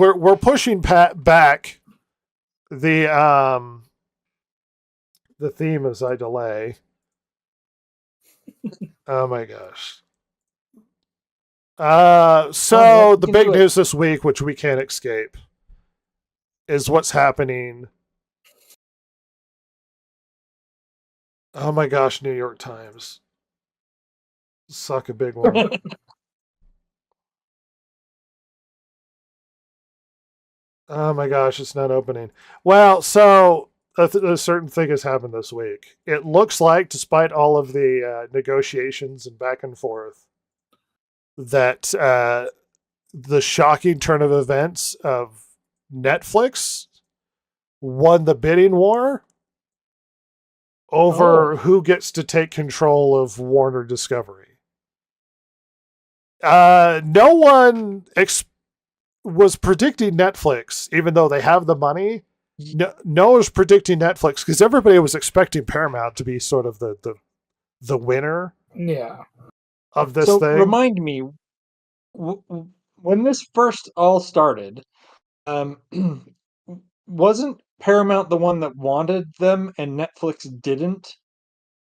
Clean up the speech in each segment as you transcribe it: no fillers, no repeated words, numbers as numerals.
we're pushing back the theme as I delay. Oh my gosh. So the big news this week, which we can't escape, is what's happening. Oh my gosh, New York Times. Suck a big one. Oh my gosh, it's not opening. Well, so a certain thing has happened this week. It looks like, despite all of the negotiations and back and forth, that the shocking turn of events of Netflix won the bidding war over who gets to take control of Warner Discovery. No one was predicting Netflix, even though they have the money. No one was predicting Netflix because everybody was expecting Paramount to be sort of the winner. Yeah. Of this thing. Remind me, when this first all started, wasn't Paramount the one that wanted them and Netflix didn't?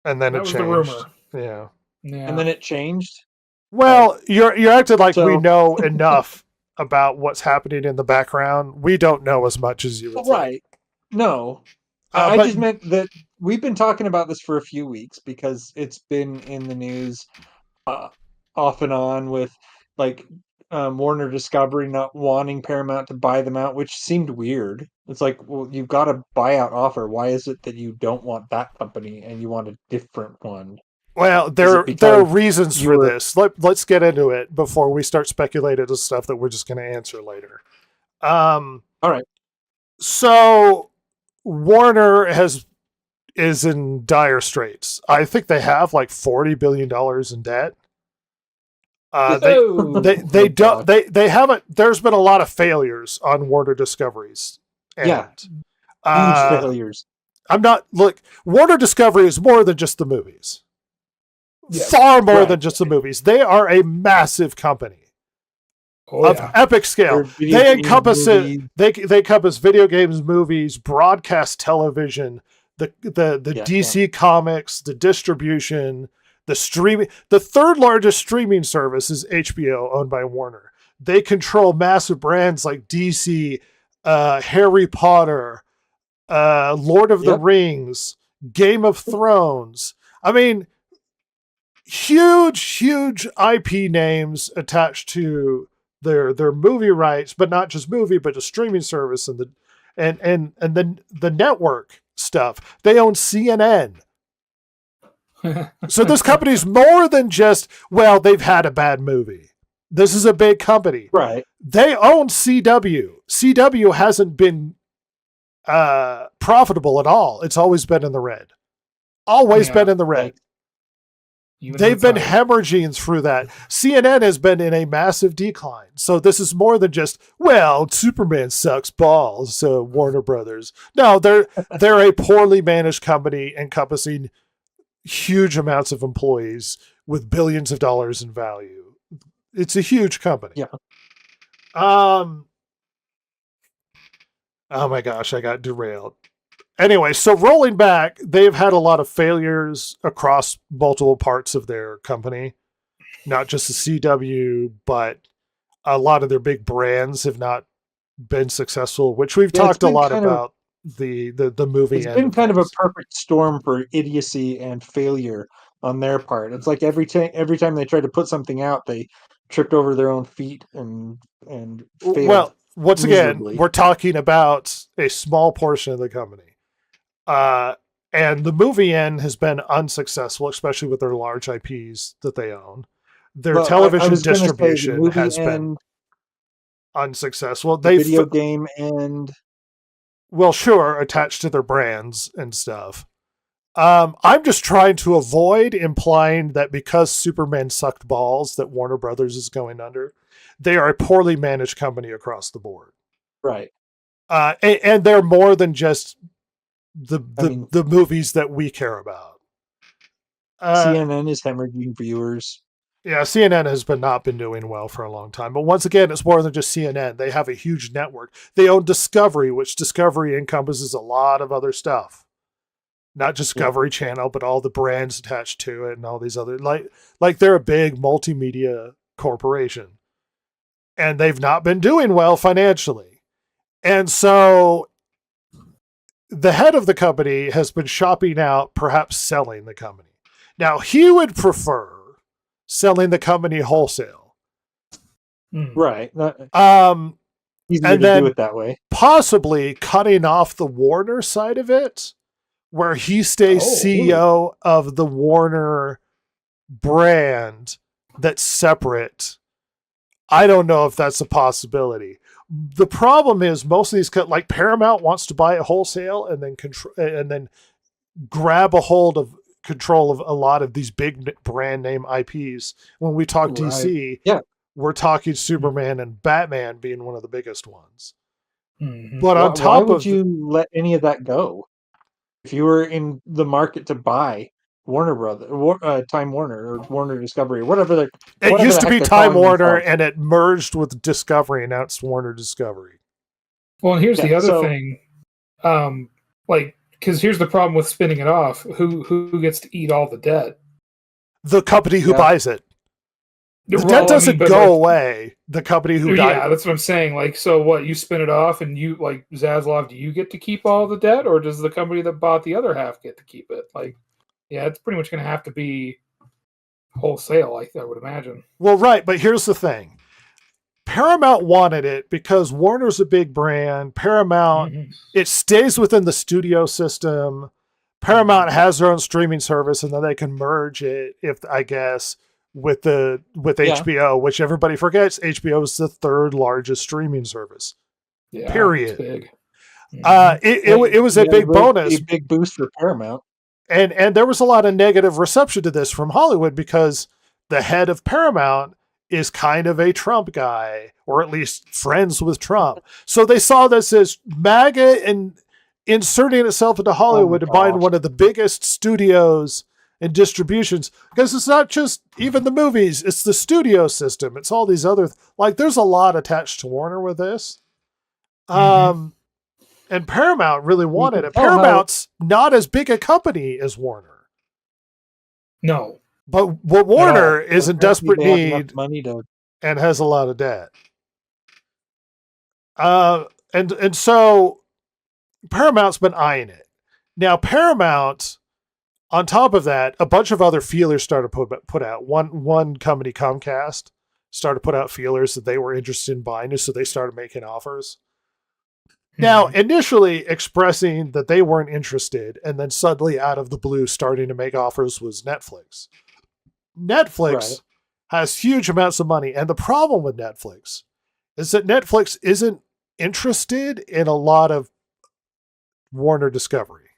And then that it was changed. The rumor. Yeah. And then it changed? Well, you're acting like we know enough about what's happening in the background. We don't know as much as you would Right. No. I just meant that we've been talking about this for a few weeks because it's been in the news off and on with like Warner Discovery not wanting Paramount to buy them out, which seemed weird. It's like, well, you've got a buyout offer. Why is it that you don't want that company and you want a different one? Well, there are reasons for this. Let's get into it before we start speculating on stuff that we're just going to answer later. All right. So Warner is in dire straits. I think they have like $40 billion in debt. They haven't. There's been a lot of failures on Warner Discoveries. Huge failures. Warner Discovery is more than just the movies. Yes. Far more than just the movies. They are a massive company of epic scale. They encompass They encompass video games, movies, broadcast television, the DC Comics, the distribution, the streaming. The third largest streaming service is HBO, owned by Warner. They control massive brands like DC, Harry Potter, Lord of the Rings, Game of Thrones. I mean, huge IP names attached to their movie rights, but not just movie, but the streaming service and the network stuff. They own CNN. So this company's more than just, well, they've had a bad movie. This is a big company. Right. They own CW. CW hasn't been profitable at all. It's always been in the red. Always been in the red. They've been hemorrhaging through that. CNN has been in a massive decline. So this is more than just, well, Superman sucks balls, so Warner Brothers. No, they're a poorly managed company encompassing huge amounts of employees with billions of dollars in value. It's a huge company. Yeah. Oh my gosh, I got derailed. Anyway, so rolling back, they've had a lot of failures across multiple parts of their company. Not just the CW, but a lot of their big brands have not been successful, which we've talked a lot about the movie. It's been kind of a perfect storm for idiocy and failure on their part. It's like every time they tried to put something out, they tripped over their own feet and failed. Well, once miserably. again, we're talking about a small portion of the company. And the movie end has been unsuccessful, especially with their large IPs that they own. Their television distribution has been unsuccessful. The video game and attached to their brands and stuff. I'm just trying to avoid implying that because Superman sucked balls that Warner Brothers is going under. They are a poorly managed company across the board. Right. And they're more than just the movies that we care about. CNN is hemorrhaging viewers. Yeah, CNN has not been doing well for a long time. But once again, it's more than just CNN. They have a huge network. They own Discovery, which Discovery encompasses a lot of other stuff. Not just Discovery Channel, but all the brands attached to it and all these other like they're a big multimedia corporation. And they've not been doing well financially. And so the head of the company has been shopping out, perhaps selling the company. Now, he would prefer selling the company wholesale. Right. Easier and then do it that way. Possibly cutting off the Warner side of it, where he stays CEO of the Warner brand that's separate. I don't know if that's a possibility. The problem is most of these, like Paramount wants to buy it wholesale and then grab a hold of control of a lot of these big brand name IPs. When we talk DC, we're talking Superman and Batman being one of the biggest ones. Mm-hmm. But on top of, why would you let any of that go? If you were in the market to buy Warner Brothers, Time Warner, or Warner Discovery, or whatever. It used to be Time Warner, and it merged with Discovery, and now it's Warner Discovery. Well, and here's the other thing, because here's the problem with spinning it off. Who gets to eat all the debt? The company who buys it. The debt doesn't go away. The company who died. Yeah, that's what I'm saying. Like, so what? You spin it off, and you, like Zaslav, do you get to keep all the debt, or does the company that bought the other half get to keep it? Like, yeah, it's pretty much going to have to be wholesale, I would imagine. Well, right, but here's the thing. Paramount wanted it because Warner's a big brand. Paramount, it stays within the studio system. Paramount has their own streaming service, and then they can merge it, with HBO, which everybody forgets. HBO is the third largest streaming service. Yeah, period. It's big. It was a big bonus, a big boost for Paramount. And there was a lot of negative reception to this from Hollywood because the head of Paramount is kind of a Trump guy, or at least friends with Trump. So they saw this as MAGA and inserting itself into Hollywood and buying one of the biggest studios and distributions, because it's not just even the movies, it's the studio system. It's all these other, there's a lot attached to Warner with this. And Paramount really wanted it. Paramount's not as big a company as Warner. No. But Warner is in desperate need money and has a lot of debt. And so Paramount's been eyeing it. Now, Paramount, on top of that, a bunch of other feelers started put out. One company, Comcast, started to put out feelers that they were interested in buying it, so they started making offers. Now, initially expressing that they weren't interested, and then suddenly out of the blue starting to make offers was Netflix. Netflix has huge amounts of money, and the problem with Netflix is that Netflix isn't interested in a lot of Warner Discovery.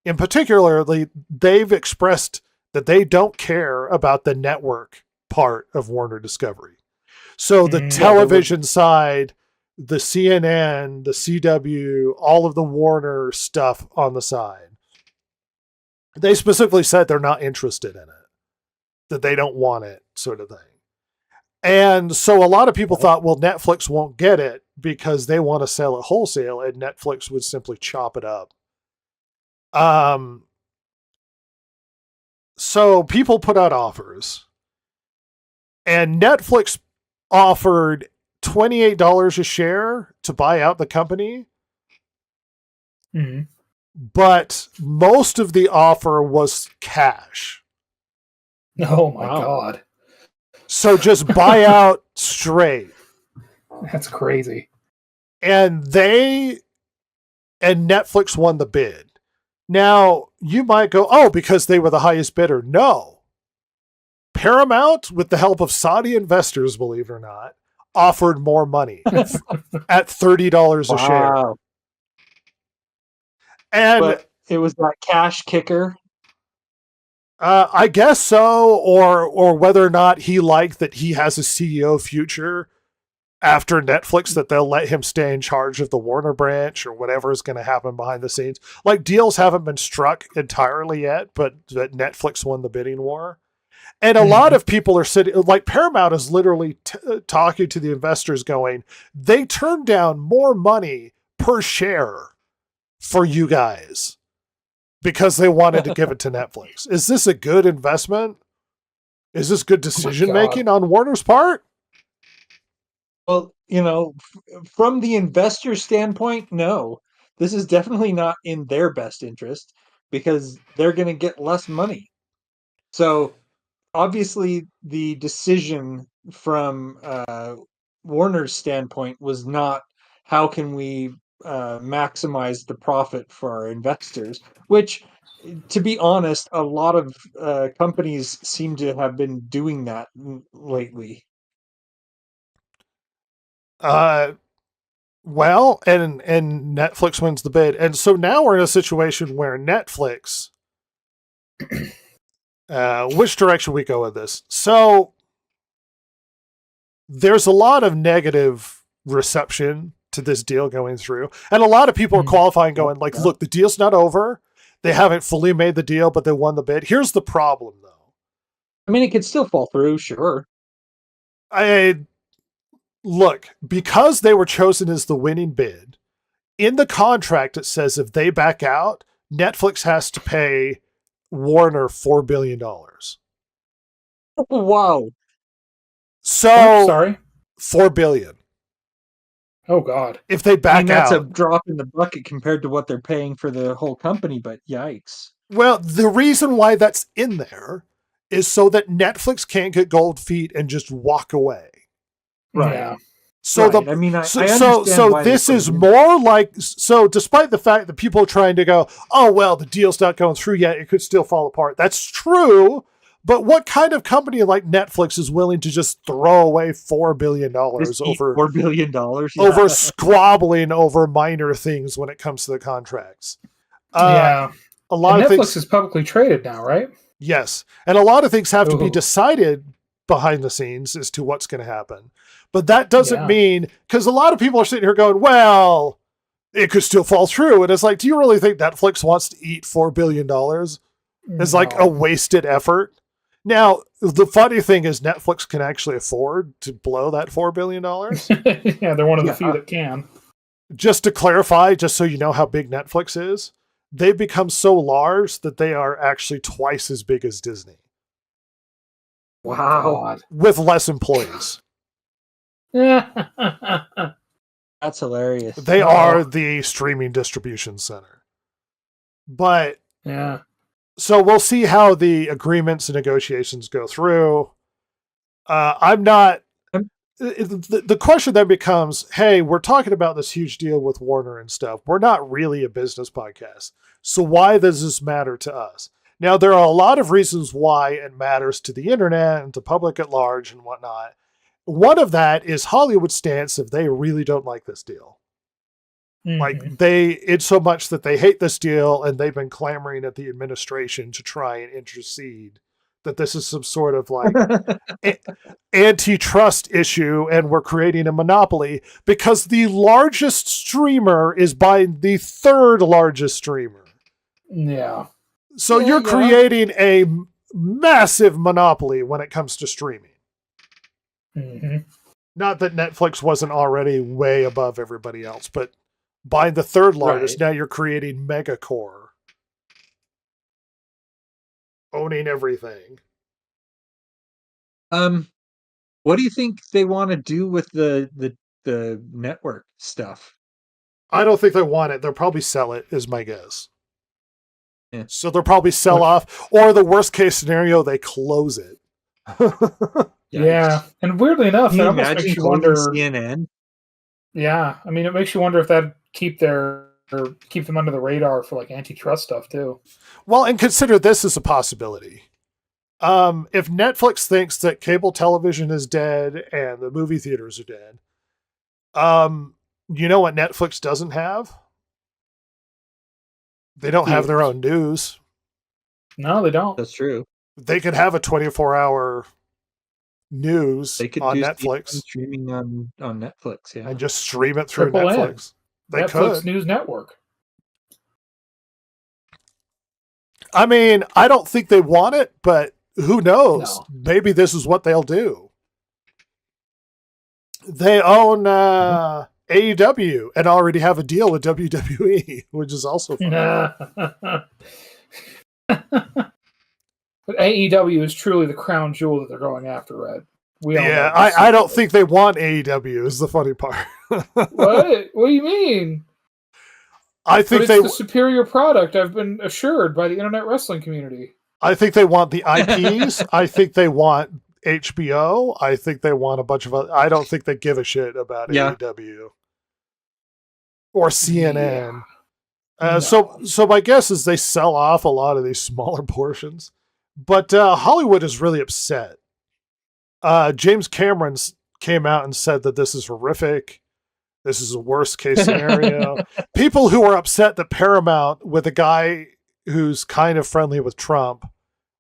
In particular, they've expressed that they don't care about the network part of Warner Discovery. So the television side, the CNN, the CW, all of the Warner stuff on the side, they specifically said they're not interested in it, that they don't want it, sort of thing. And so a lot of people thought, well, Netflix won't get it because they want to sell it wholesale, and Netflix would simply chop it up. So people put out offers, and Netflix offered $28 a share to buy out the company. But most of the offer was cash. Oh my God. So just buy out straight. That's crazy. And Netflix won the bid. Now, you might go, because they were the highest bidder. No. Paramount, with the help of Saudi investors, believe it or not, offered more money at $30 a share. And it was that cash kicker. I guess so, or whether or not he liked that he has a CEO future after Netflix, that they'll let him stay in charge of the Warner branch or whatever is going to happen behind the scenes. Deals haven't been struck entirely yet, but that Netflix won the bidding war. And a lot of people are sitting, like Paramount is literally talking to the investors going, they turned down more money per share for you guys because they wanted to give it to Netflix. Is this a good investment? Is this good decision making on Warner's part? Well, from the investor standpoint, no. This is definitely not in their best interest because they're going to get less money. So obviously the decision from Warner's standpoint was not how can we maximize the profit for our investors, which, to be honest, a lot of companies seem to have been doing that lately. Well, and Netflix wins the bid. And so now we're in a situation where Netflix, which direction we go with this? So there's a lot of negative reception to this deal going through. And a lot of people are qualifying going like, look, the deal's not over. They haven't fully made the deal, but they won the bid. Here's the problem, though. I mean, it could still fall through, sure. Look, because they were chosen as the winning bid, in the contract it says if they back out, Netflix has to pay Warner $4 billion. Wow. So, sorry? $4 billion. Oh, God. If they back that's out. A drop in the bucket compared to what they're paying for the whole company, but yikes. Well, the reason why that's in there is so that Netflix can't get cold feet and just walk away. Right. Yeah. So right. So this is more like, so despite the fact that people are trying to go, oh, well, the deal's not going through yet, it could still fall apart. That's true. But what kind of company like Netflix is willing to just throw away $4 billion over $4 billion over squabbling over minor things when it comes to the contracts? Yeah. A lot of Netflix things is publicly traded now, right? Yes. And a lot of things have to be decided behind the scenes as to what's going to happen. But that doesn't mean, because a lot of people are sitting here going, well, it could still fall through. And it's like, do you really think Netflix wants to eat $4 billion? It's like a wasted effort. Now, the funny thing is Netflix can actually afford to blow that $4 billion. Yeah, they're one of the few that can. Just to clarify, just so you know how big Netflix is, they've become so large that they are actually twice as big as Disney. Wow. With less employees. That's hilarious. They are the streaming distribution center. But yeah. So we'll see how the agreements and negotiations go through. The question then becomes, hey, we're talking about this huge deal with Warner and stuff. We're not really a business podcast. So why does this matter to us? Now, there are a lot of reasons why it matters to the internet and to public at large and whatnot. One of that is Hollywood's stance if they really don't like this deal. Mm-hmm. Like it's so much that they hate this deal and they've been clamoring at the administration to try and intercede that this is some sort of like antitrust issue and we're creating a monopoly because the largest streamer is buying the third largest streamer. Yeah. So you're creating a massive monopoly when it comes to streaming. Mm-hmm. Not that Netflix wasn't already way above everybody else, but buying the third largest, now you're creating Megacore. Owning everything. What do you think they want to do with the network stuff? I don't think they want it. They'll probably sell it, is my guess. Yeah. So they'll probably sell off, or the worst case scenario, they close it. Yeah, and weirdly enough, that almost makes you wonder. CNN. Yeah, I mean, it makes you wonder if that keep them under the radar for like antitrust stuff too. Well, and consider this as a possibility. If Netflix thinks that cable television is dead and the movie theaters are dead, you know what Netflix doesn't have? They don't have their own news. No, they don't. That's true. They could have a 24-hour news on Netflix. Streaming on Netflix, yeah. And just stream it through Netflix. They Netflix could. News Network. I mean, I don't think they want it, but who knows? No. Maybe this is what they'll do. They own AEW and already have a deal with WWE, which is also fun. But AEW is truly the crown jewel that they're going after, Red. I don't think they want AEW is the funny part. What? What do you mean? I think it's the superior product, I've been assured by the internet wrestling community. I think they want the IPs. I think they want HBO. I think they want a bunch of other. I don't think they give a shit about AEW or CNN. No. So my guess is they sell off a lot of these smaller portions. But Hollywood is really upset. James Cameron came out and said that this is horrific. This is a worst case scenario. People who are upset that Paramount, with a guy who's kind of friendly with Trump,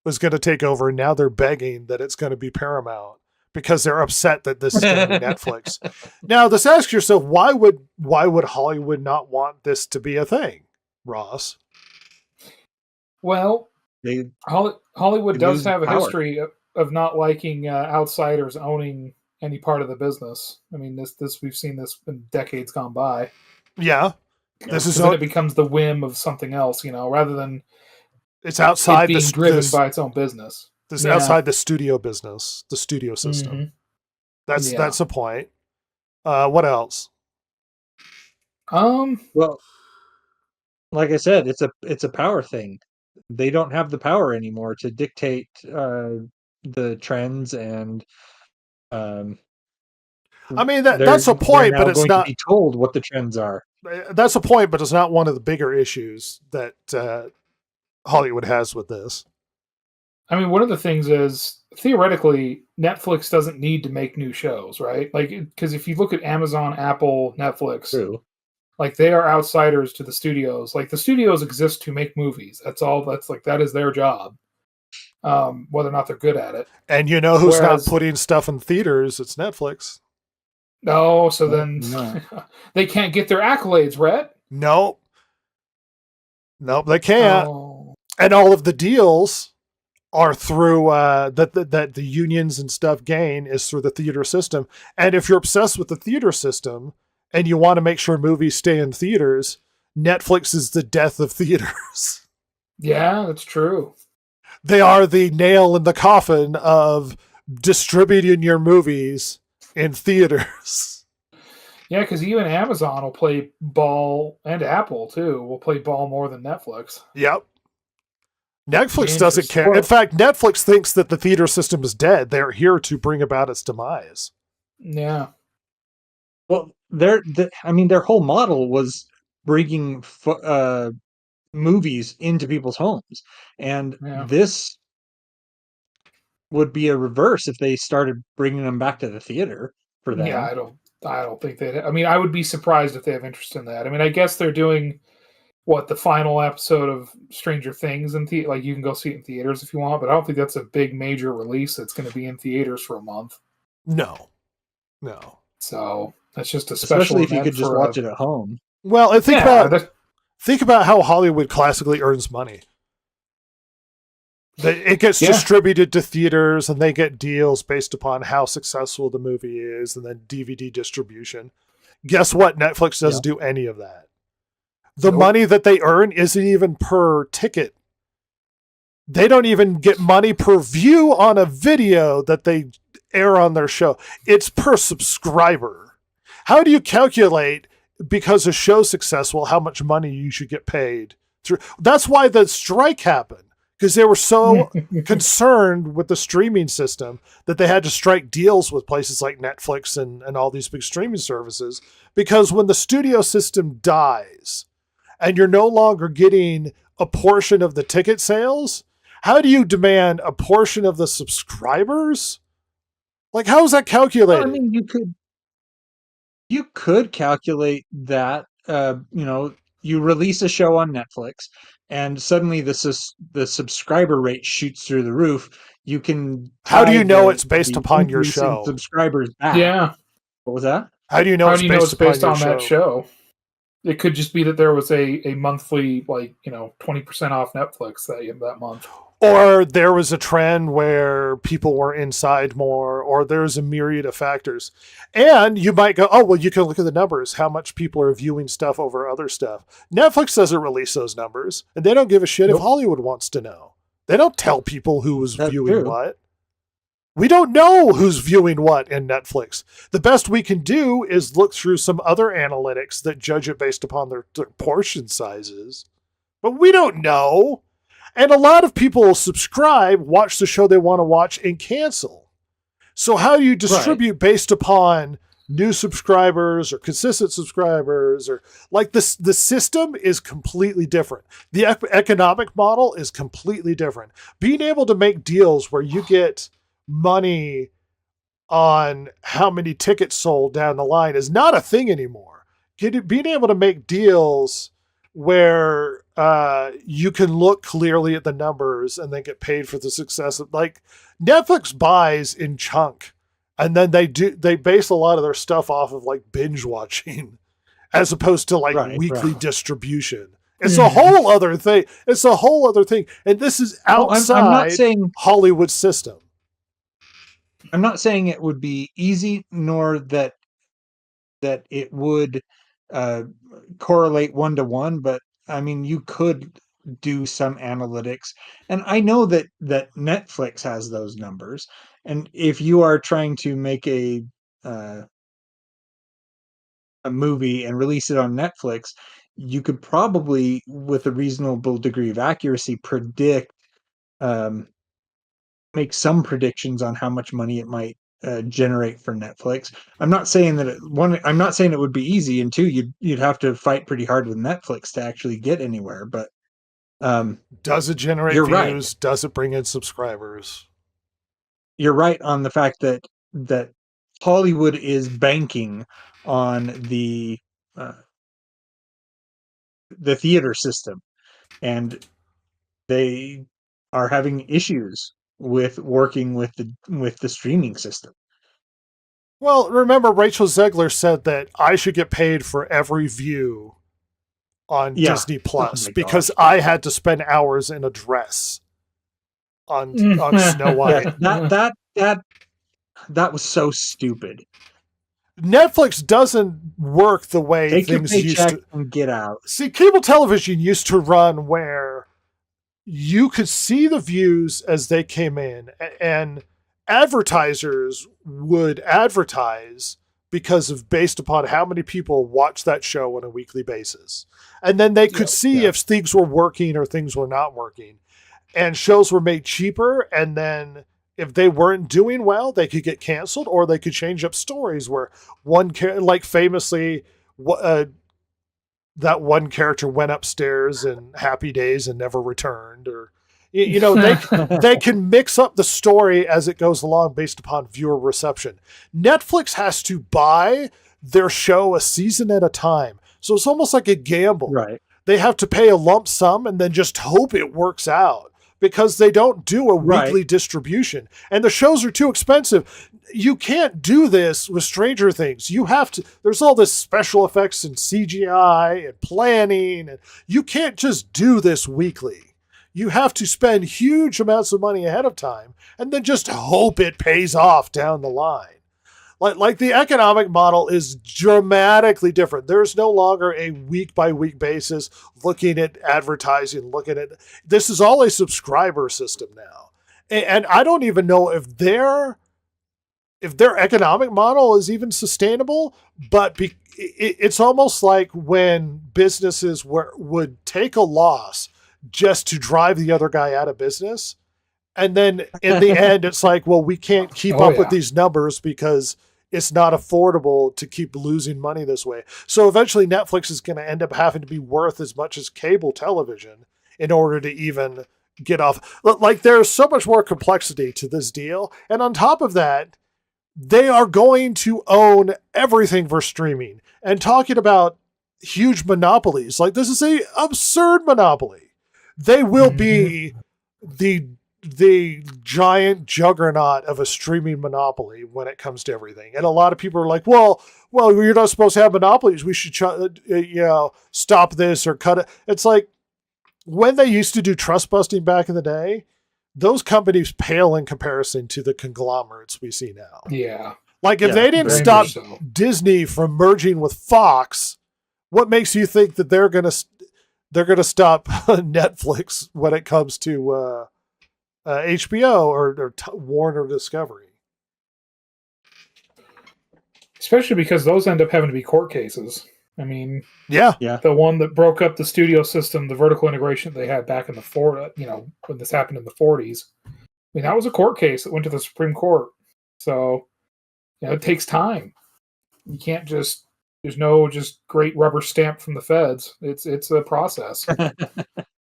was going to take over, and now they're begging that it's going to be Paramount because they're upset that this is going to be Netflix. Now, just ask yourself, why would Hollywood not want this to be a thing, Ross? Well, Hollywood does have a history of not liking outsiders owning any part of the business. I mean, this we've seen this in decades gone by. Yeah, it becomes the whim of something else, rather than it's outside being driven by its own business. This is outside the studio business, the studio system. Mm-hmm. That's the point. What else? Well, like I said, it's a power thing. They don't have the power anymore to dictate the trends and. I mean that's a point, but it's not to be told what the trends are. That's a point, but it's not one of the bigger issues that Hollywood has with this. I mean, one of the things is theoretically Netflix doesn't need to make new shows, right? Like, because if you look at Amazon, Apple, Netflix, true. Like they are outsiders to the studios. Like the studios exist to make movies. That's all. That is their job. Whether or not they're good at it. And you know who's not putting stuff in theaters? It's Netflix. No, so then they can't get their accolades, Rhett. Nope, they can't. Oh. And all of the deals are through that the unions and stuff gain is through the theater system. And if you're obsessed with the theater system and you want to make sure movies stay in theaters, Netflix is the death of theaters. Yeah, that's true. They are the nail in the coffin of distributing your movies in theaters. Yeah, because even Amazon will play ball, and Apple too will play ball more than Netflix. Yep. Netflix doesn't care. In fact, Netflix thinks that the theater system is dead. They're here to bring about its demise. Yeah. Well, their whole model was bringing movies into people's homes, and this would be a reverse if they started bringing them back to the theater for them. Yeah, I don't think they. I mean, I would be surprised if they have interest in that. I mean, I guess they're doing the final episode of Stranger Things and like you can go see it in theaters if you want, but I don't think that's a big major release that's going to be in theaters for a month. No. So that's just a special. Especially if you could just watch it at home. Well, and think about how Hollywood classically earns money. It gets distributed to theaters, and they get deals based upon how successful the movie is, and then DVD distribution. Guess what? Netflix doesn't do any of that. The money that they earn isn't even per ticket. They don't even get money per view on a video that they air on their show. It's per subscriber. How do you calculate, because a show's successful, how much money you should get paid? That's why the strike happened. Because they were so concerned with the streaming system that they had to strike deals with places like Netflix and all these big streaming services. Because when the studio system dies and you're no longer getting a portion of the ticket sales, how do you demand a portion of the subscribers? Like, how is that calculated? Well, I mean, you could calculate that, you release a show on Netflix and suddenly the subscriber rate shoots through the roof. You can. How do you know it's based upon your show? Subscribers back. Yeah. What was that? How do you know it's based on that show? It could just be that there was a monthly 20% off Netflix that month. Or there was a trend where people were inside more, or there's a myriad of factors. And you might go, oh, well, you can look at the numbers, how much people are viewing stuff over other stuff. Netflix doesn't release those numbers, and they don't give a shit if Hollywood wants to know. They don't tell people who was viewing what. We don't know who's viewing what in Netflix. The best we can do is look through some other analytics that judge it based upon their portion sizes. But we don't know. And a lot of people will subscribe, watch the show they want to watch, and cancel. So how do you distribute based upon new subscribers or consistent subscribers? Or like this, the system is completely different. The economic model is completely different. Being able to make deals where you get money on how many tickets sold down the line is not a thing anymore. Being able to make deals where you can look clearly at the numbers and then get paid for the success of, like, Netflix buys in chunk, and then they base a lot of their stuff off of like binge watching as opposed to like weekly distribution. It's a whole other thing. It's a whole other thing. And this is outside I'm not saying Hollywood system. I'm not saying it would be easy, nor that it would correlate 1-to-1, but I mean, you could do some analytics, and I know that Netflix has those numbers. And if you are trying to make a movie and release it on Netflix, you could probably, with a reasonable degree of accuracy, predict, make some predictions on how much money it might generate for Netflix. I'm not saying that I'm not saying it would be easy, and two, you'd have to fight pretty hard with Netflix to actually get anywhere. But does it generate views? Right. Does it bring in subscribers? You're right on the fact that Hollywood is banking on the theater system, and they are having issues with working with the streaming system. Well, remember, Rachel Zegler said that I should get paid for every view on Disney Plus because I had to spend hours in a dress on Snow White. That was so stupid. Netflix doesn't work the way Take things your used to. And get out. See, cable television used to run where you could see the views as they came in, and advertisers would advertise based upon how many people watch that show on a weekly basis. And then they could see if things were working or things were not working. And shows were made cheaper, and then if they weren't doing well, they could get canceled, or they could change up stories where like famously, that one character went upstairs in Happy Days and never returned, or they can mix up the story as it goes along based upon viewer reception. Netflix has to buy their show a season at a time, so it's almost like a gamble. Right? They have to pay a lump sum and then just hope it works out, because they don't do a weekly distribution, and the shows are too expensive. You can't do this with Stranger Things. You have to, there's all this special effects and CGI and planning, and you can't just do this weekly. You have to spend huge amounts of money ahead of time and then just hope it pays off down the line. Like the economic model is dramatically different. There's no longer a week by week basis looking at advertising, this is all a subscriber system now. And I don't even know if their economic model is even sustainable, but it's almost like when businesses would take a loss just to drive the other guy out of business. And then in the end, it's like, well, we can't keep up with these numbers because it's not affordable to keep losing money this way. So eventually Netflix is going to end up having to be worth as much as cable television in order to even get off. Like, there's so much more complexity to this deal. And on top of that, they are going to own everything for streaming. And talking about huge monopolies, like, this is a absurd monopoly. They will be the giant juggernaut of a streaming monopoly when it comes to everything. And a lot of people are like, well, you're not supposed to have monopolies. We should, stop this or cut it. It's like when they used to do trust busting back in the day, those companies pale in comparison to the conglomerates we see now. Yeah. Like if they didn't stop Disney from merging with Fox, what makes you think that they're gonna stop Netflix when it comes to HBO or Warner Discovery? Especially because those end up having to be court cases. I mean, yeah. The one that broke up the studio system, the vertical integration they had back in the when this happened in the 40s. I mean, that was a court case that went to the Supreme Court. So, it takes time. You can't just, there's no just great rubber stamp from the feds. It's a process.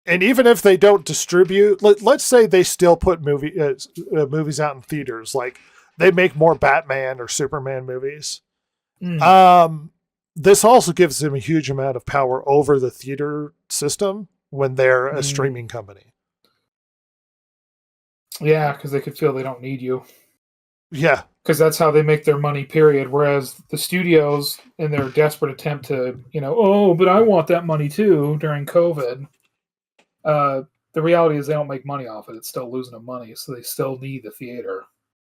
And even if they don't distribute, let's say they still put movies out in theaters, like they make more Batman or Superman movies. This also gives them a huge amount of power over the theater system when they're a streaming company. Yeah, because they could feel they don't need you. Yeah. Because that's how they make their money, period. Whereas the studios, in their desperate attempt to, but I want that money too during COVID, the reality is they don't make money off it. It's still losing them money, so they still need the theater.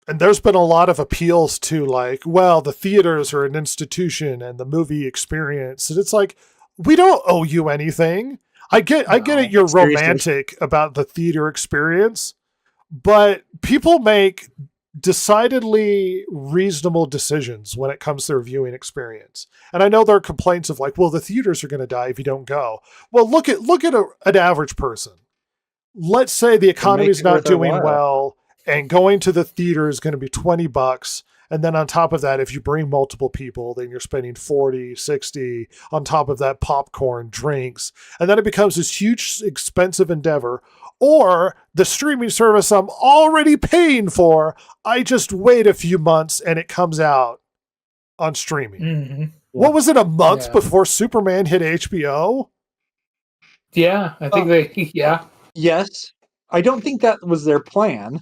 And there's been a lot of appeals to the theaters are an institution and the movie experience. And it's like, we don't owe you anything. I get it. You're romantic about the theater experience, but people make decidedly reasonable decisions when it comes to their viewing experience. And I know there are complaints of the theaters are going to die if you don't go. Well, look at an average person. Let's say the economy's not doing well. And going to the theater is going to be $20. And then on top of that, if you bring multiple people, then you're spending $40, $60 on top of that, popcorn, drinks. And then it becomes this huge, expensive endeavor. Or the streaming service I'm already paying for, I just wait a few months and it comes out on streaming. Mm-hmm. What was it, a month before Superman hit HBO? Yeah, I think Yes. I don't think that was their plan.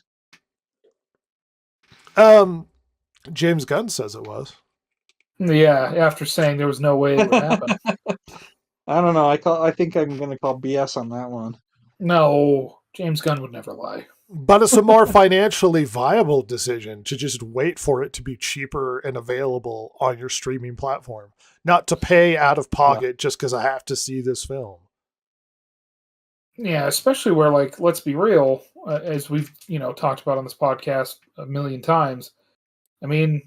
James Gunn says it was. Yeah, after saying there was no way it would happen. I don't know. I think I'm going to call BS on that one. No, James Gunn would never lie. But it's a more financially viable decision to just wait for it to be cheaper and available on your streaming platform, not to pay out of pocket just because I have to see this film. Yeah, especially where, let's be real, as we've, talked about on this podcast a million times. I mean,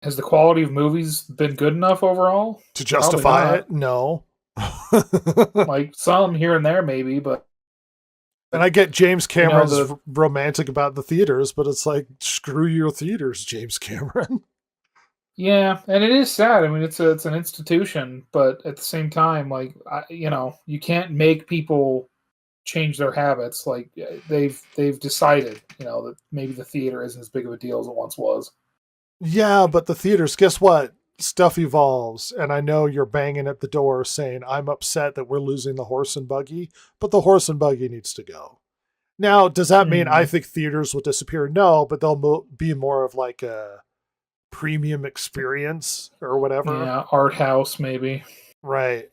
has the quality of movies been good enough overall? To justify it? No. Some here and there, maybe, but... And I get James Cameron's romantic about the theaters, but it's screw your theaters, James Cameron. Yeah, and it is sad. I mean, it's an institution, but at the same time, you can't make people change their habits. They've decided, that maybe the theater isn't as big of a deal as it once was. Yeah, but the theaters, guess what? Stuff evolves, and I know you're banging at the door saying, I'm upset that we're losing the horse and buggy, but the horse and buggy needs to go. Now, does that mean I think theaters will disappear? No, but they'll be more of a premium experience or whatever. Yeah, art house, maybe. Right.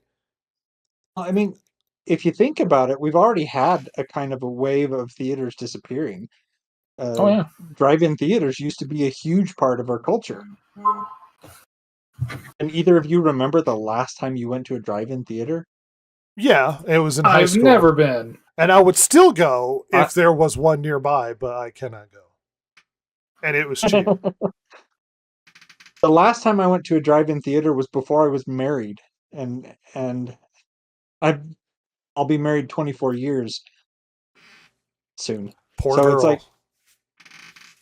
I mean, if you think about it, we've already had a kind of a wave of theaters disappearing. Drive-in theaters used to be a huge part of our culture. And either of you remember the last time you went to a drive-in theater? Yeah, it was in high school. I've never been. And I would still go if there was one nearby, but I cannot go. And it was cheap. The last time I went to a drive-in theater was before I was married. And I'll be married 24 years soon. Poor girl. It's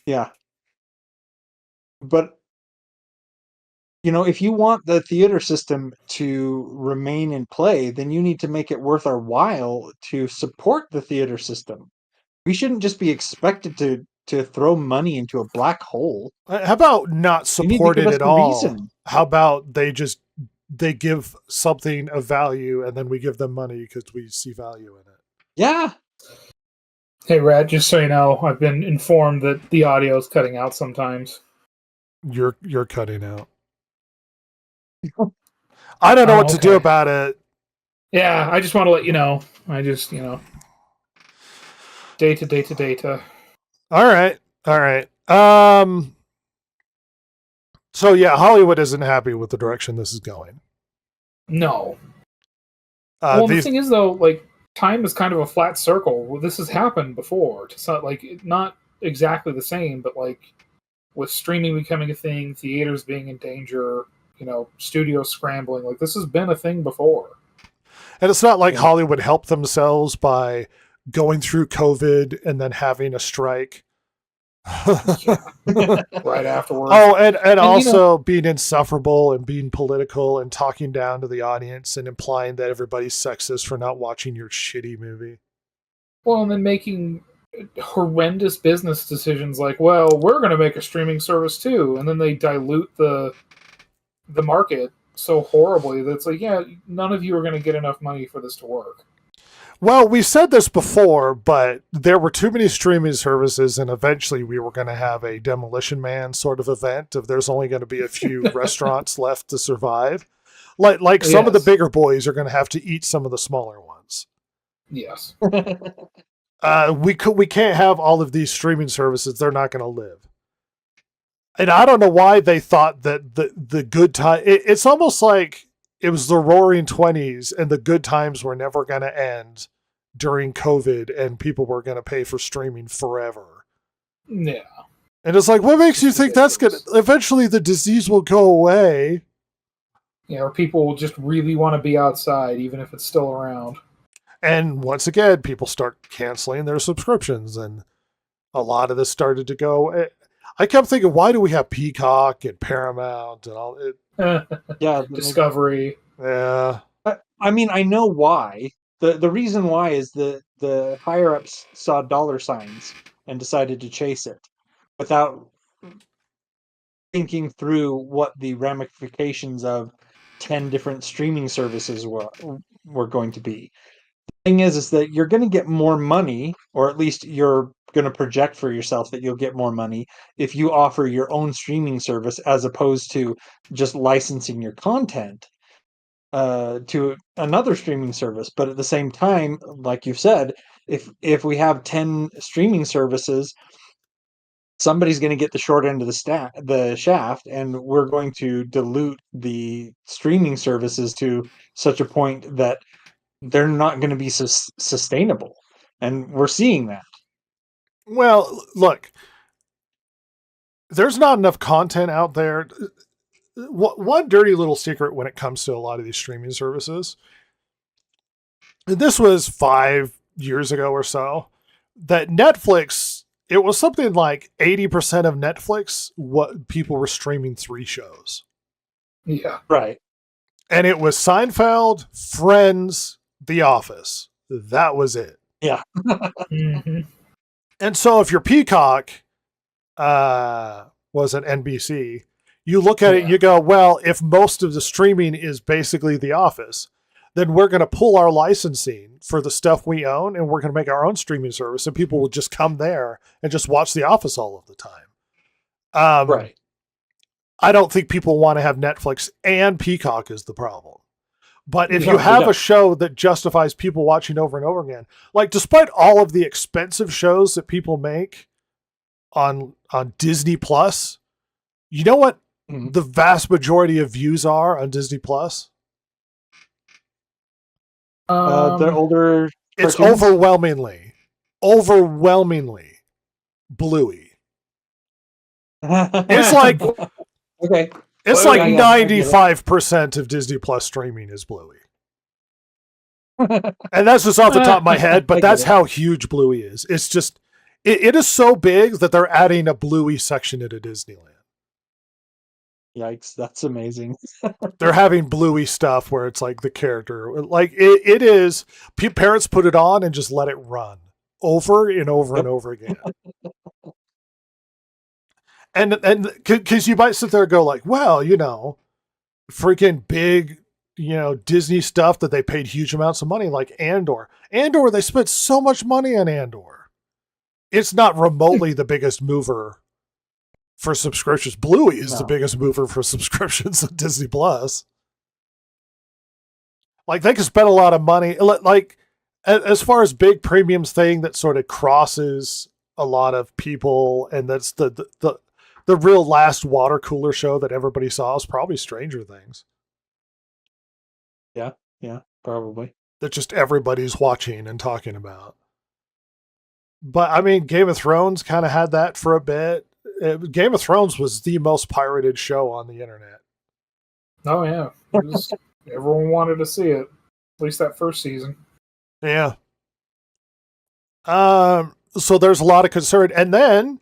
yeah. But if you want the theater system to remain in play, then you need to make it worth our while to support the theater system. We shouldn't just be expected to throw money into a black hole. How about not support it at all? How about they give something of value and then we give them money because we see value in it? Yeah. Hey, Rad, just so you know, I've been informed that the audio is cutting out sometimes. You're cutting out. I don't know what to do about it. Yeah, I just want to let you know. I just, data. All right. So yeah, Hollywood isn't happy with the direction this is going. No. The thing is, though, like, time is kind of a flat circle. Well, this has happened before. It's not like not exactly the same, but like with streaming becoming a thing, theaters being in danger, studios scrambling. Like, this has been a thing before. And it's not like Hollywood helped themselves by going through COVID and then having a strike. Right afterwards. Oh, and also being insufferable and being political and talking down to the audience and implying that everybody's sexist for not watching your shitty movie. Well, and then making horrendous business decisions like, well, we're going to make a streaming service too, and then they dilute the market so horribly that it's like, yeah, none of you are going to get enough money for this to work. Well, we said this before, but there were too many streaming services, and eventually we were going to have a Demolition Man sort of event if there's only going to be a few restaurants left to survive. Like some of the bigger boys are going to have to eat some of the smaller ones. Yes. We can't have all of these streaming services. They're not going to live. And I don't know why they thought that the good time... It's almost like it was the roaring 20s and the good times were never going to end during COVID and people were going to pay for streaming forever. Yeah. And it's like, what makes you think that's going to... Eventually the disease will go away. Yeah, or people will just really want to be outside even if it's still around. And once again, people start canceling their subscriptions and a lot of this started to go... I kept thinking, why do we have Peacock and Paramount and all it? Yeah, Discovery. Yeah. I mean, I know why. The reason why is the higher ups saw dollar signs and decided to chase it without thinking through what the ramifications of 10 different streaming services were going to be. The thing is that you're going to get more money, or at least you're going to project for yourself that you'll get more money if you offer your own streaming service as opposed to just licensing your content to another streaming service. But at the same time, like you said, if we have 10 streaming services, somebody's going to get the short end of the shaft, and we're going to dilute the streaming services to such a point that they're not going to be sustainable. And we're seeing that. Well, look, there's not enough content out there. One dirty little secret when it comes to a lot of these streaming services, and this was 5 years ago or so, that Netflix, it was something like 80% of Netflix, what people were streaming 3 shows. Yeah. Right. And it was Seinfeld, Friends, The Office. That was it. Yeah. Mm-hmm. And so if your Peacock was an NBC, you look at it and you go, well, if most of the streaming is basically The Office, then we're going to pull our licensing for the stuff we own and we're going to make our own streaming service and people will just come there and just watch The Office all of the time. Right. I don't think people want to have Netflix and Peacock is the problem. But if you have a show that justifies people watching over and over again, like despite all of the expensive shows that people make on Disney Plus, you know what the vast majority of views are on Disney Plus? They're older. It's cartoons? overwhelmingly Bluey. It's like okay. It's like 95% of Disney Plus streaming is Bluey. And that's just off the top of my head, but that's how huge Bluey is. It's just, it is so big that they're adding a Bluey section into Disneyland. Yikes, that's amazing. They're having Bluey stuff where it's like the character, like it is, parents put it on and just let it run over and over and over again. And because you might sit there and go like, well, freaking big, Disney stuff that they paid huge amounts of money, like Andor. Andor, they spent so much money on Andor. It's not remotely the biggest mover for subscriptions. Bluey is the biggest mover for subscriptions at Disney Plus. Like they could spend a lot of money. Like as far as big premiums thing that sort of crosses a lot of people, and that's the real last water cooler show that everybody saw is probably Stranger Things. Yeah, probably. That just everybody's watching and talking about. But I mean, Game of Thrones kind of had that for a bit. Game of Thrones was the most pirated show on the internet. Oh yeah, everyone wanted to see it. At least that first season. Yeah. So there's a lot of concern, and then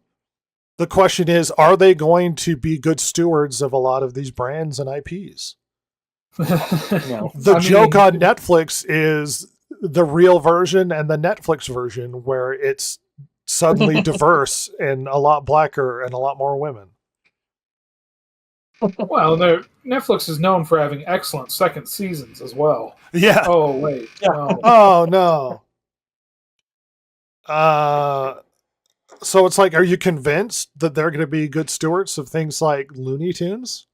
the question is, are they going to be good stewards of a lot of these brands and IPs? No. The joke on Netflix is the real version and the Netflix version, where it's suddenly diverse and a lot blacker and a lot more women. Well, Netflix is known for having excellent second seasons as well. Yeah. Oh wait. Yeah. No. Oh no. So it's like, are you convinced that they're going to be good stewards of things like Looney Tunes?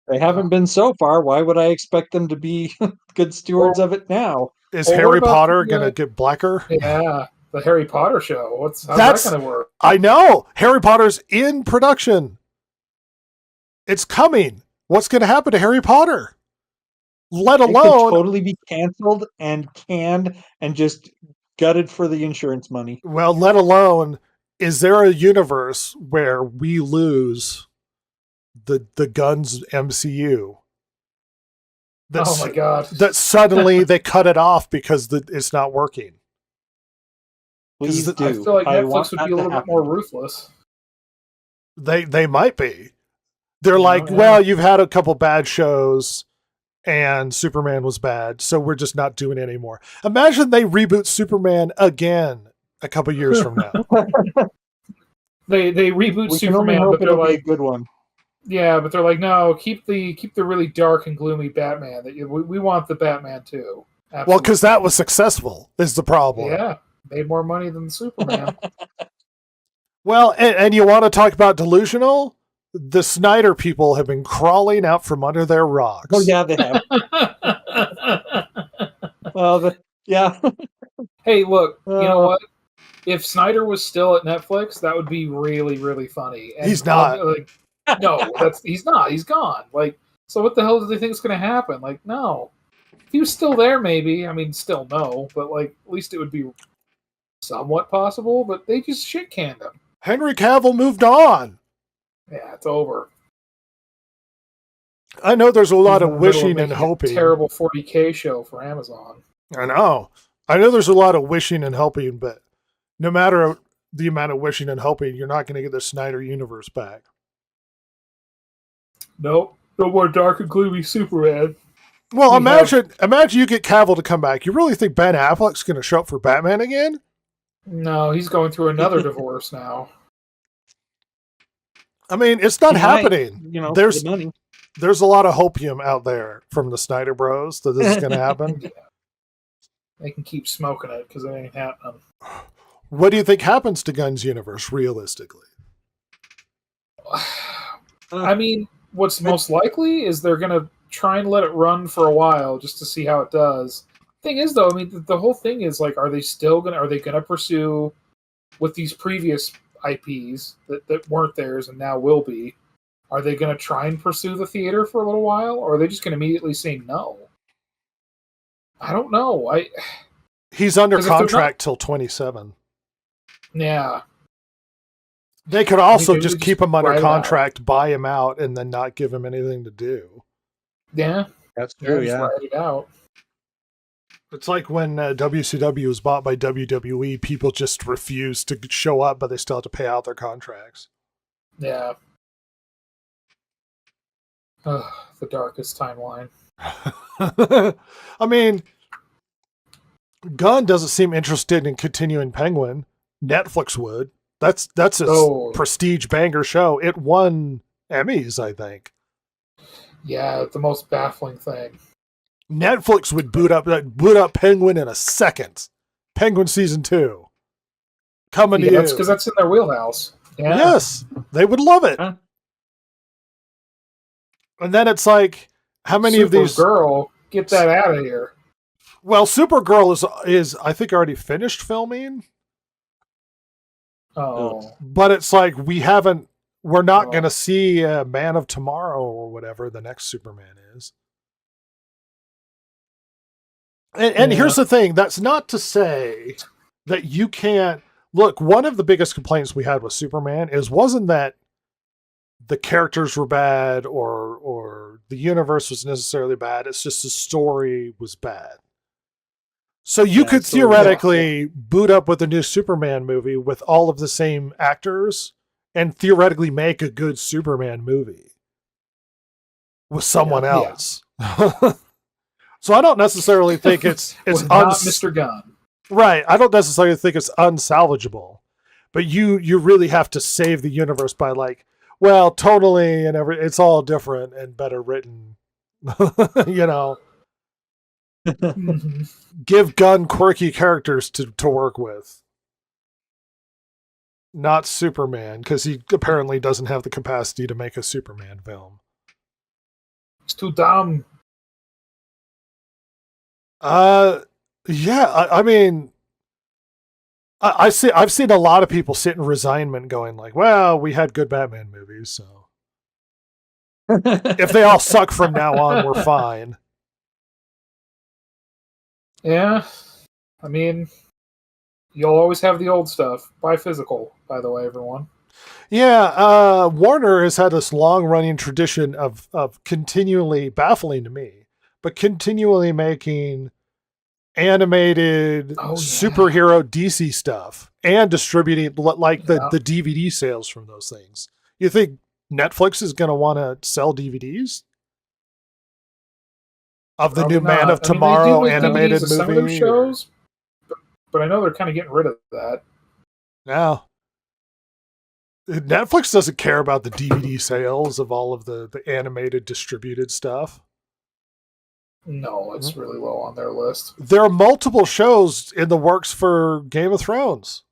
They haven't been so far. Why would I expect them to be good stewards of it now? Is Harry Potter going to get blacker? Yeah, the Harry Potter show. How's that going to work? I know. Harry Potter's in production. It's coming. What's going to happen to Harry Potter? Let alone... It could totally be canceled and canned and just gutted for the insurance money. Well, let alone, is there a universe where we lose the Guns MCU? Oh my god! That suddenly they cut it off because it's not working. Please do. I feel like Netflix would be a little bit more ruthless. They might be. They're like, well, you've had a couple bad shows, and Superman was bad, so we're just not doing it anymore. Imagine they reboot Superman again a couple years from now. They reboot Superman, but they're like a good one. Yeah, but they're like, no, keep the really dark and gloomy Batman. We want the Batman too. Absolutely. Well, because that was successful is the problem. Yeah, made more money than Superman. Well, and you want to talk about delusional? The Snyder people have been crawling out from under their rocks. Oh yeah, they have. Well, yeah. Hey, look, you know what? If Snyder was still at Netflix, that would be really, really funny. And he's not. No, he's not. He's gone. Like, so what the hell do they think is going to happen? Like, no. If he was still there, maybe. I mean, still no, but like, at least it would be somewhat possible. But they just shit canned him. Henry Cavill moved on. Yeah, it's over. I know there's a lot of wishing and hoping. Terrible 40K show for Amazon. I know. I know there's a lot of wishing and hoping, but no matter the amount of wishing and hoping, you're not going to get the Snyder universe back. Nope. No more dark and gloomy Superman. Well, imagine you get Cavill to come back. You really think Ben Affleck's going to show up for Batman again? No, he's going through another divorce now. I mean, it's not happening. There's money. There's a lot of hopium out there from the Snyder Bros that this is going to happen. Yeah. They can keep smoking it because it ain't happening. What do you think happens to Gunn's universe, realistically? I mean, what's most likely is they're going to try and let it run for a while just to see how it does. Thing is, though, I mean, the whole thing is like, are they going to pursue with these previous IPs that weren't theirs and now will be? Are they going to try and pursue the theater for a little while, or are they just going to immediately say no? I don't know. He's under contract till 27. Yeah. They could also just keep him under contract, buy him out, and then not give him anything to do. Yeah. That's true, yeah. Write it out. It's like when WCW was bought by WWE, people just refused to show up, but they still have to pay out their contracts. Yeah. The darkest timeline. I mean, Gunn doesn't seem interested in continuing Penguin. Netflix would. That's a prestige banger show. It won Emmys, I think. Yeah, the most baffling thing. Netflix would boot up Penguin in a second. Penguin season 2 coming to you. That's because that's in their wheelhouse. Yeah. Yes, they would love it. Huh? And then it's like, how many of these? Supergirl, get that out of here. Well, Supergirl is I think already finished filming. Oh. But it's like we're not going to see Man of Tomorrow or whatever the next Superman is. And here's the thing. That's not to say that you can't... Look, one of the biggest complaints we had with Superman wasn't that the characters were bad or the universe was necessarily bad. It's just the story was bad. So you could theoretically boot up with a new Superman movie with all of the same actors and theoretically make a good Superman movie with someone else. So I don't necessarily think it's not Mr. Gunn. Right. I don't necessarily think it's unsalvageable, but you really have to save the universe by tonally and it's all different and better written. Give Gunn quirky characters to work with. Not Superman, because he apparently doesn't have the capacity to make a Superman film. It's too dumb. Yeah, I mean, I've seen a lot of people sit in resignment going well, we had good Batman movies, so if they all suck from now on, we're fine. Yeah, I mean, you'll always have the old stuff. Buy physical, by the way, everyone. Yeah, Warner has had this long-running tradition of continually, baffling to me, but continually making animated superhero DC stuff and distributing the DVD sales from those things. You think Netflix is going to want to sell DVDs of the new Man of Tomorrow animated movie? Some of them shows, but I know they're kind of getting rid of that. No. Netflix doesn't care about the DVD sales of all of the animated distributed stuff. No, it's really low on their list. There are multiple shows in the works for Game of Thrones.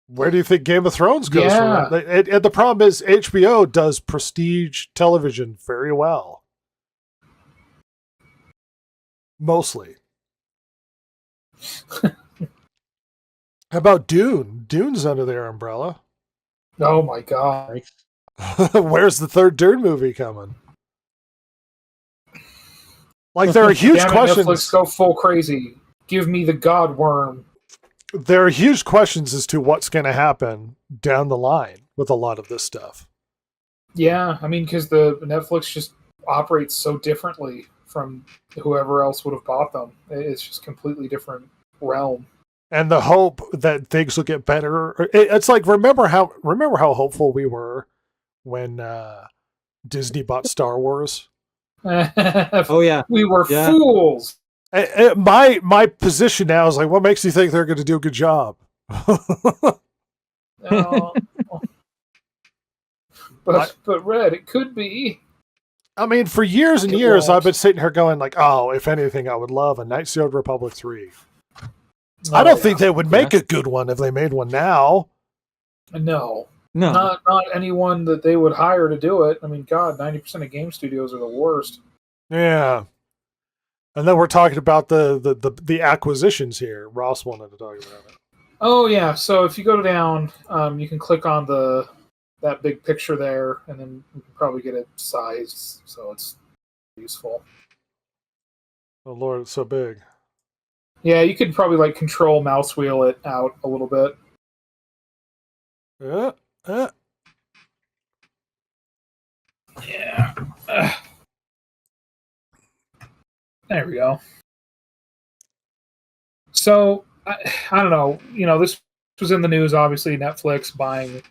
Where do you think Game of Thrones goes from that? And the problem is HBO does prestige television very well. Mostly. How about Dune? Dune's under their umbrella. Oh my God. Where's the third Dune movie coming? There are huge questions. Netflix, go full crazy. Give me the God Worm. There are huge questions as to what's going to happen down the line with a lot of this stuff. Yeah, I mean, because the Netflix just operates so differently from whoever else would have bought them. It's just completely different realm. And the hope that things will get better. It's like remember how hopeful we were when Disney bought Star Wars. Oh yeah, we were fools. My position now is what makes you think they're going to do a good job? But Red, it could be. I mean, for years and years, I've been sitting here going if anything, I would love a Knights of the Old Republic 3. I don't think they would make a good one if they made one now. No. Not anyone that they would hire to do it. I mean, God, 90% of game studios are the worst. Yeah. And then we're talking about the acquisitions here. Ross wanted to talk about it. Oh, yeah. So if you go down, you can click on that big picture there, and then you can probably get it sized so it's useful. Oh, Lord, it's so big. Yeah, you could probably control mouse wheel it out a little bit. Yeah. Yeah. There we go. So, I don't know. This was in the news, obviously, Netflix buying,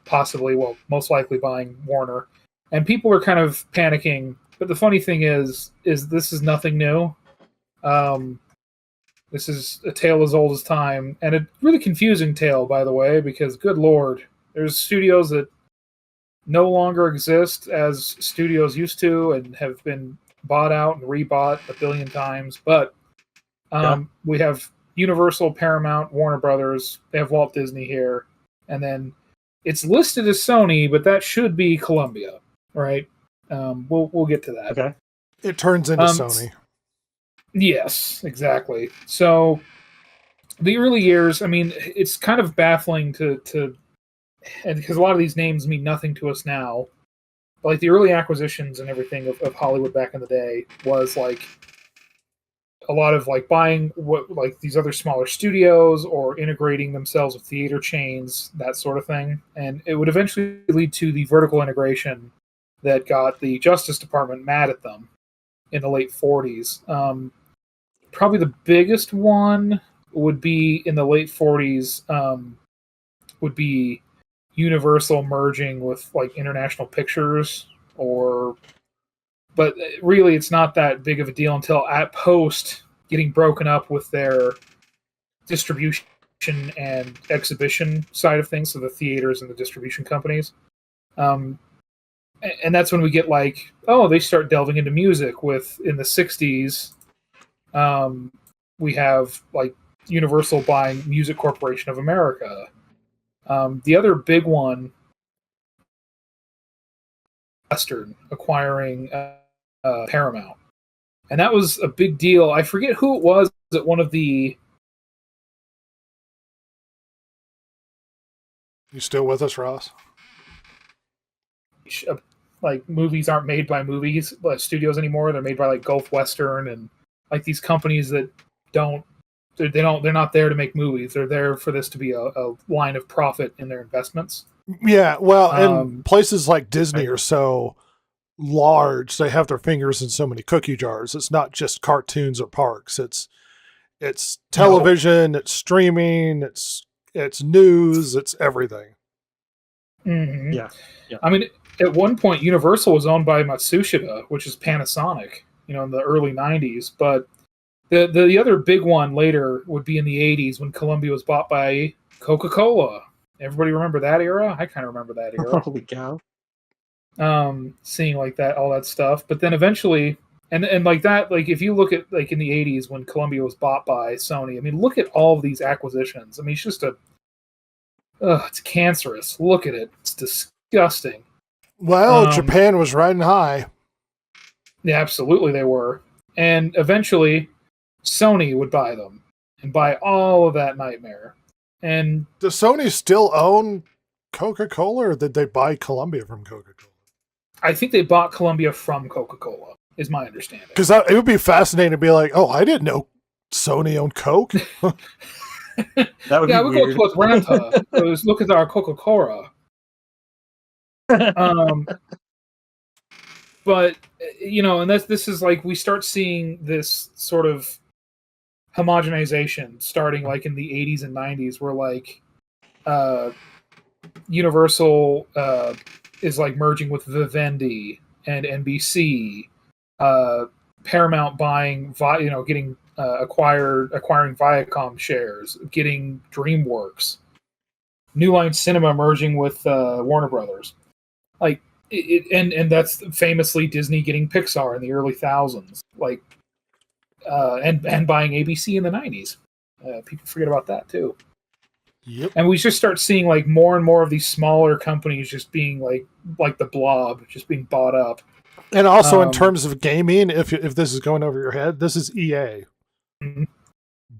most likely buying Warner. And people were kind of panicking. But the funny thing is this is nothing new. This is a tale as old as time. And a really confusing tale, by the way, because, good Lord, there's studios that no longer exist as studios used to and have been bought out and rebought a billion times. But we have Universal, Paramount, Warner Brothers. They have Walt Disney here. And then it's listed as Sony, but that should be Columbia, right? We'll get to that. Okay. It turns into Sony. Yes, exactly. So the early years, I mean, it's kind of baffling to and because a lot of these names mean nothing to us now. But like the early acquisitions and everything of Hollywood back in the day was like a lot of like buying what like these other smaller studios or integrating themselves with theater chains, that sort of thing. And it would eventually lead to the vertical integration that got the Justice Department mad at them in the late 40s. Probably the biggest one would be in the late 40s, would be Universal merging with like International Pictures, but really it's not that big of a deal until at post getting broken up with their distribution and exhibition side of things, so the theaters and the distribution companies. And that's when we get like, they start delving into music with in the 60s. We have like Universal buying Music Corporation of America. The other big one, Western acquiring Paramount. And that was a big deal. I forget who it was at one of the... You still with us, Ross? Like movies aren't made by studios anymore. They're made by like Gulf Western and like these companies that they're not there to make movies. They're there for this to be a line of profit in their investments. Yeah, well, and places like Disney are so large, they have their fingers in so many cookie jars. It's not just cartoons or parks. It's television, it's streaming, it's news, it's everything. Mm-hmm. Yeah. I mean, at one point, Universal was owned by Matsushita, which is Panasonic, in the early 90s. But the other big one later would be in the 80s when Columbia was bought by Coca-Cola. Everybody remember that era? I kind of remember that era. Holy cow. Seeing like that, all that stuff. But then eventually, and like that, like if you look at like in the 80s when Columbia was bought by Sony, I mean, look at all of these acquisitions. I mean, it's just it's cancerous. Look at it. It's disgusting. Well, Japan was riding high. Yeah, absolutely they were. And eventually, Sony would buy them and buy all of that nightmare. And does Sony still own Coca-Cola, or did they buy Columbia from Coca-Cola? I think they bought Columbia from Coca-Cola, is my understanding. Because it would be fascinating to be like, I didn't know Sony owned Coke. That would be weird. We go to Atlanta. Look at our Coca-Cola. But and this is like we start seeing this sort of homogenization starting like in the 80s and 90s, where like Universal is like merging with Vivendi and NBC, Paramount buying getting acquiring Viacom shares, getting DreamWorks, New Line Cinema merging with Warner Brothers, like and that's famously Disney getting Pixar in the early thousands, like and buying ABC in the 90s. People forget about that too. Yep. And we just start seeing like more and more of these smaller companies just being like the Blob, just being bought up. And also in terms of gaming, if this is going over your head, this is EA. Mm-hmm.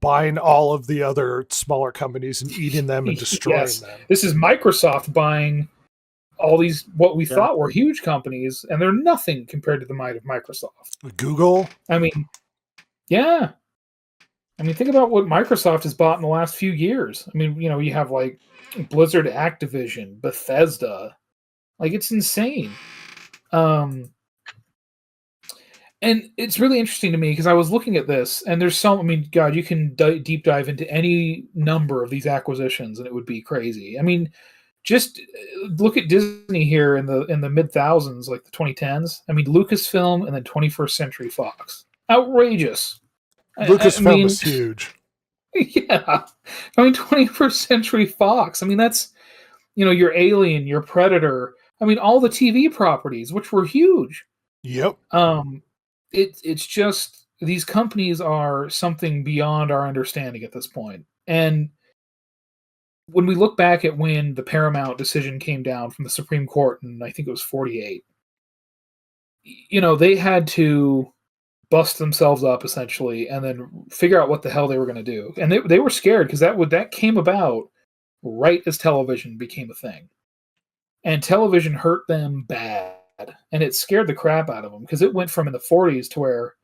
Buying all of the other smaller companies and eating them and destroying them. This is Microsoft buying all these what we thought were huge companies, and they're nothing compared to the might of Microsoft. Google? I mean, yeah. I mean, think about what Microsoft has bought in the last few years. I mean, you have like Blizzard, Activision, Bethesda. Like, it's insane. And it's really interesting to me because I was looking at this, and there's God, you can deep dive into any number of these acquisitions, and it would be crazy. I mean, just look at Disney here in the mid thousands, like the 2010s. I mean, Lucasfilm and then 21st Century Fox, outrageous. Lucasfilm is huge. Yeah, I mean, 21st Century Fox. I mean, that's your Alien, your Predator. I mean, all the TV properties, which were huge. Yep. It's just these companies are something beyond our understanding at this point. And when we look back at when the Paramount decision came down from the Supreme Court, and I think it was 48, they had to bust themselves up essentially, and then figure out what the hell they were going to do. And they were scared because that came about right as television became a thing, and television hurt them bad, and it scared the crap out of them because it went from in the 40s to where,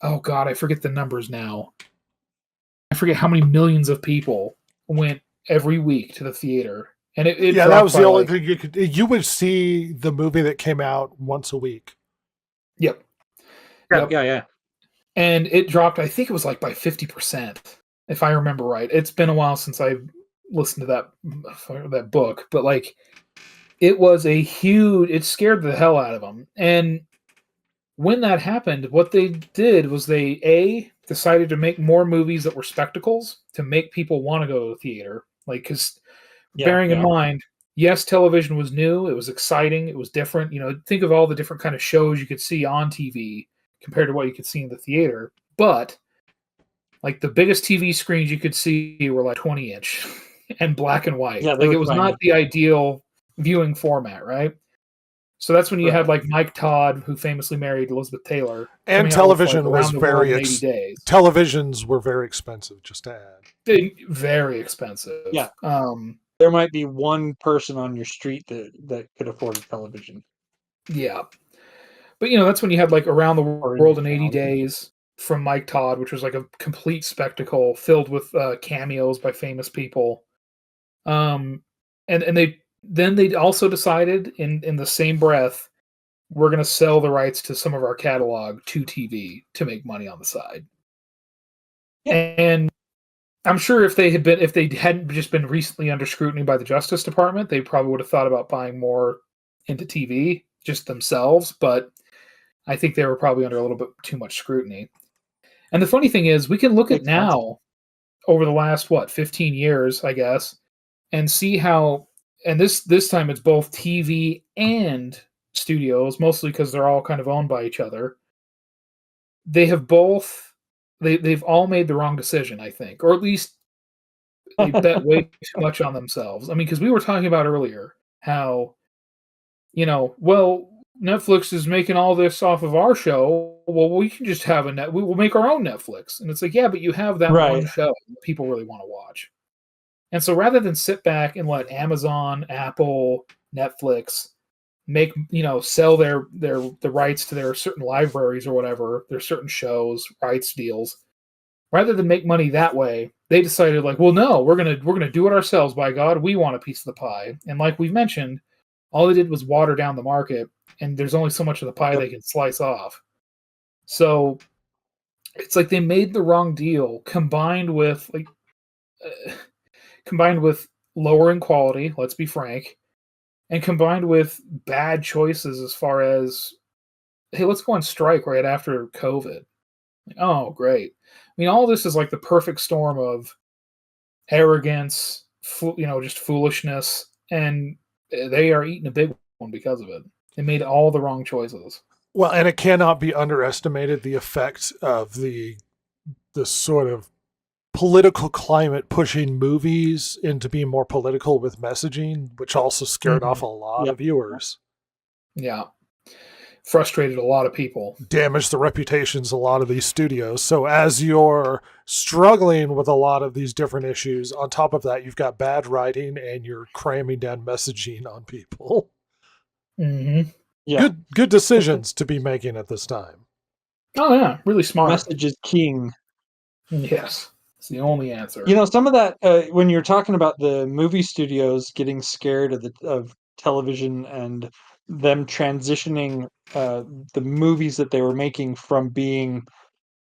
oh god, I forget the numbers now. I forget how many millions of people went every week to the theater. And it that was the only thing you could. You would see the movie that came out once a week. Yep. Yeah. And it dropped, I think it was like by 50%, if I remember right. It's been a while since I listened to that book, but like it was it scared the hell out of them. And when that happened, what they did was they decided to make more movies that were spectacles to make people want to go to the theater. Like, because bearing in mind, yes, television was new, it was exciting, it was different. Think of all the different kind of shows you could see on TV compared to what you could see in the theater. But like the biggest TV screens you could see were like 20-inch and black and white. Like it was not the ideal viewing format, right? So that's when you had like Mike Todd, who famously married Elizabeth Taylor. And television was televisions were very expensive, just to add. Very expensive. Yeah. There might be one person on your street that could afford a television. Yeah. But that's when you had like Around the World in 80 Days from Mike Todd, which was like a complete spectacle filled with cameos by famous people. And they also decided in the same breath, we're going to sell the rights to some of our catalog to TV to make money on the side. Yeah. And I'm sure if they hadn't just been recently under scrutiny by the Justice Department, they probably would have thought about buying more into TV just themselves. But I think they were probably under a little bit too much scrutiny. And the funny thing is, we can look at now over the last 15 years, I guess, and see how. And this time it's both TV and studios, mostly because they're all kind of owned by each other. They've all made the wrong decision, I think, or at least they bet way too much on themselves. I mean, because we were talking about earlier how, Netflix is making all this off of our show. Well, we can just have we will make our own Netflix, and it's like, yeah, but you have that one show that people really want to watch. And so rather than sit back and let Amazon, Apple, Netflix make, sell the rights to their certain libraries or whatever, their certain shows, rights deals, rather than make money that way, they decided like, well, no, we're going to do it ourselves. By God, we want a piece of the pie. And like we've mentioned, all they did was water down the market, and there's only so much of the pie they can slice off. So it's like they made the wrong deal combined with lowering quality, let's be frank, and combined with bad choices as far as, hey, let's go on strike right after COVID. Oh, great. I mean, all this is like the perfect storm of arrogance, just foolishness, and they are eating a big one because of it. They made all the wrong choices. Well, and it cannot be underestimated the effect of the sort of political climate pushing movies into being more political with messaging, which also scared off a lot of viewers. Yeah. Frustrated a lot of people. Damaged the reputations of a lot of these studios. So as you're struggling with a lot of these different issues, on top of that, you've got bad writing and you're cramming down messaging on people. Mm-hmm. Yeah. Good decisions to be making at this time. Oh, yeah. Really smart. Message is king. Yes. It's the only answer. Some of that, when you're talking about the movie studios getting scared of television and them transitioning the movies that they were making from being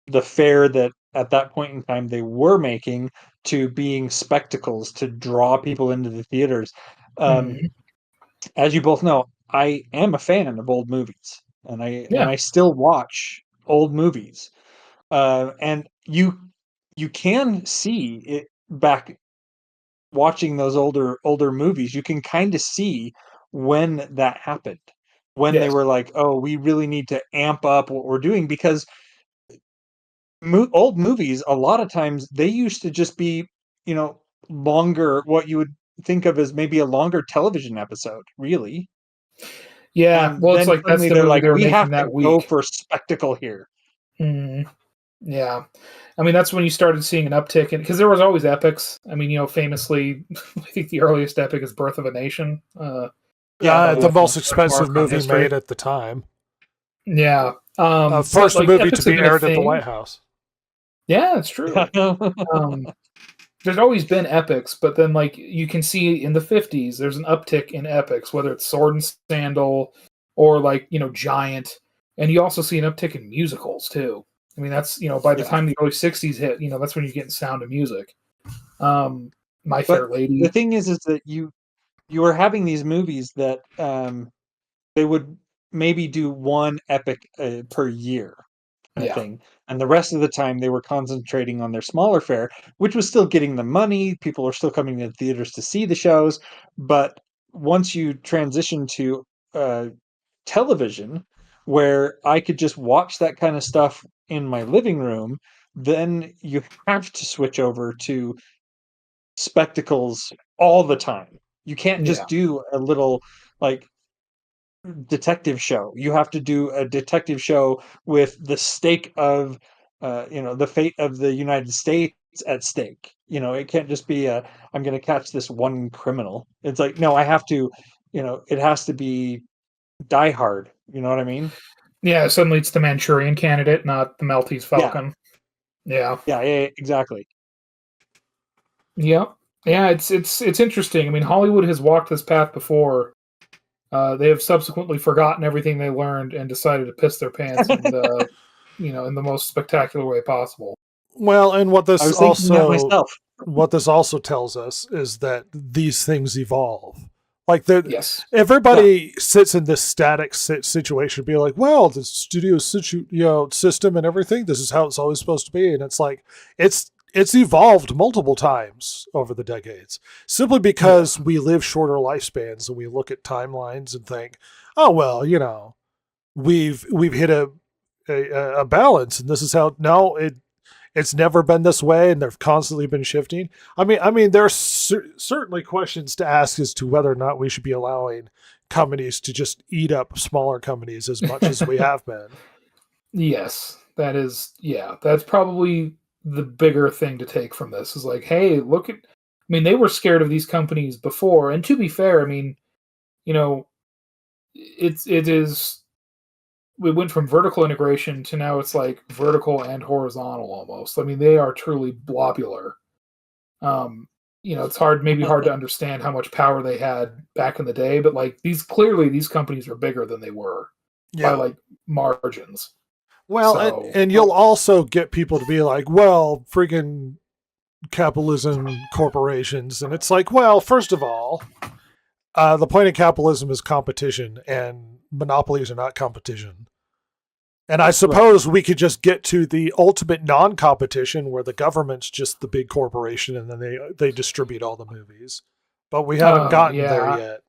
the fare that at that point in time they were making to being spectacles to draw people into the theaters. As you both know, I am a fan of old movies, and I still watch old movies, and you can see it back watching those older movies. You can kind of see when that happened, when they were like, oh, we really need to amp up what we're doing, because old movies, a lot of times they used to just be, longer, what you would think of as maybe a longer television episode, really. Yeah. And well, it's like that's the they're like, we have that to week. go for spectacle here. Yeah. I mean, that's when you started seeing an uptick because there was always epics. I mean, famously, I think the earliest epic is Birth of a Nation. The most expensive movie made at the time. Yeah. First movie to be aired at the White House. Yeah, it's true. There's always been epics, but then you can see in the 50s, there's an uptick in epics, whether it's Sword and Sandal or Giant. And you also see an uptick in musicals too. I mean, that's, by the time the early 60s hit, that's when you're getting Sound of Music. My Fair Lady. The thing is that you were having these movies that they would maybe do one epic per year thing. And the rest of the time they were concentrating on their smaller fare, which was still getting them money. People were still coming to the theaters to see the shows. But once you transition to television, where I could just watch that kind of stuff in my living room, then you have to switch over to spectacles all the time. You can't just do a little detective show. You have to do a detective show with the stake of the fate of the United States at stake. It can't just be I'm going to catch this one criminal. It's no, I have to, it has to be Die Hard. You know what I mean? Yeah, suddenly it's the Manchurian Candidate, not the Maltese Falcon. Yeah, exactly. Yeah, it's interesting. I mean, Hollywood has walked this path before. They have subsequently forgotten everything they learned and decided to piss their pants in the, in the most spectacular way possible. Well, and what this also tells us is that these things evolve. Everybody sits in this static situation, be like, well, the studio system and everything, this is how it's always supposed to be. And it's it's evolved multiple times over the decades, simply because we live shorter lifespans and we look at timelines and think, oh, well, we've hit a balance, and this is how. No, it's never been this way, and they've constantly been shifting. I mean, there's certainly questions to ask as to whether or not we should be allowing companies to just eat up smaller companies as much as we have been. Yes, that's probably the bigger thing to take from this is hey, look at. I mean, they were scared of these companies before, and to be fair, I mean, it is. We went from vertical integration to now it's vertical and horizontal almost. I mean, they are truly globular. It's hard to understand how much power they had back in the day, but these companies are bigger than they were by margins. Well, and you'll also get people to be like, well, freaking capitalism corporations. And it's well, first of all, the point of capitalism is competition, and monopolies are not competition. And I suppose we could just get to the ultimate non-competition where the government's just the big corporation and then they distribute all the movies. But we haven't gotten there yet.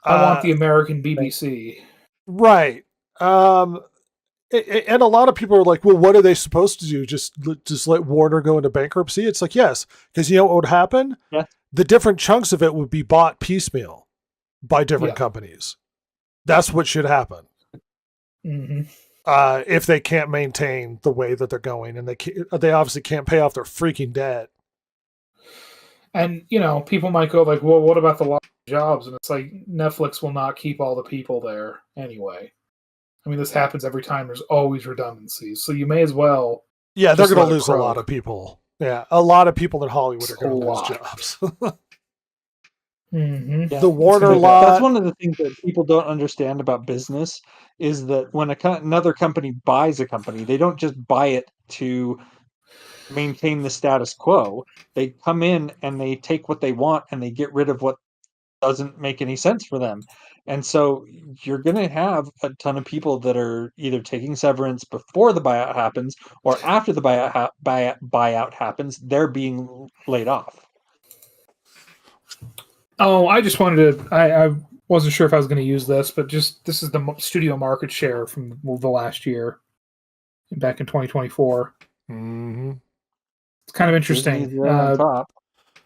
I want the American BBC. Right. And a lot of people are like, well, what are they supposed to do? Just let Warner go into bankruptcy? It's yes, because you know what would happen? Yeah. The different chunks of it would be bought piecemeal by different companies. That's what should happen. Mm-hmm. If they can't maintain the way that they're going, and they obviously can't pay off their freaking debt. And people might go well, what about the lost jobs? And it's Netflix will not keep all the people there anyway. I mean, this happens every time. There's always redundancies, so you may as well. Yeah, they're going to lose a lot of people. Yeah, a lot of people in Hollywood are going to lose jobs. Mm-hmm. The Warner lot. That's one of the things that people don't understand about business is that when another company buys a company, they don't just buy it to maintain the status quo. They come in and they take what they want and they get rid of what doesn't make any sense for them. And so you're going to have a ton of people that are either taking severance before the buyout happens or after the buyout happens, they're being laid off. Oh, I just wanted to. I wasn't sure if I was going to use this, but this is the studio market share from the last year, back in 2024. Mm-hmm. It's kind of interesting.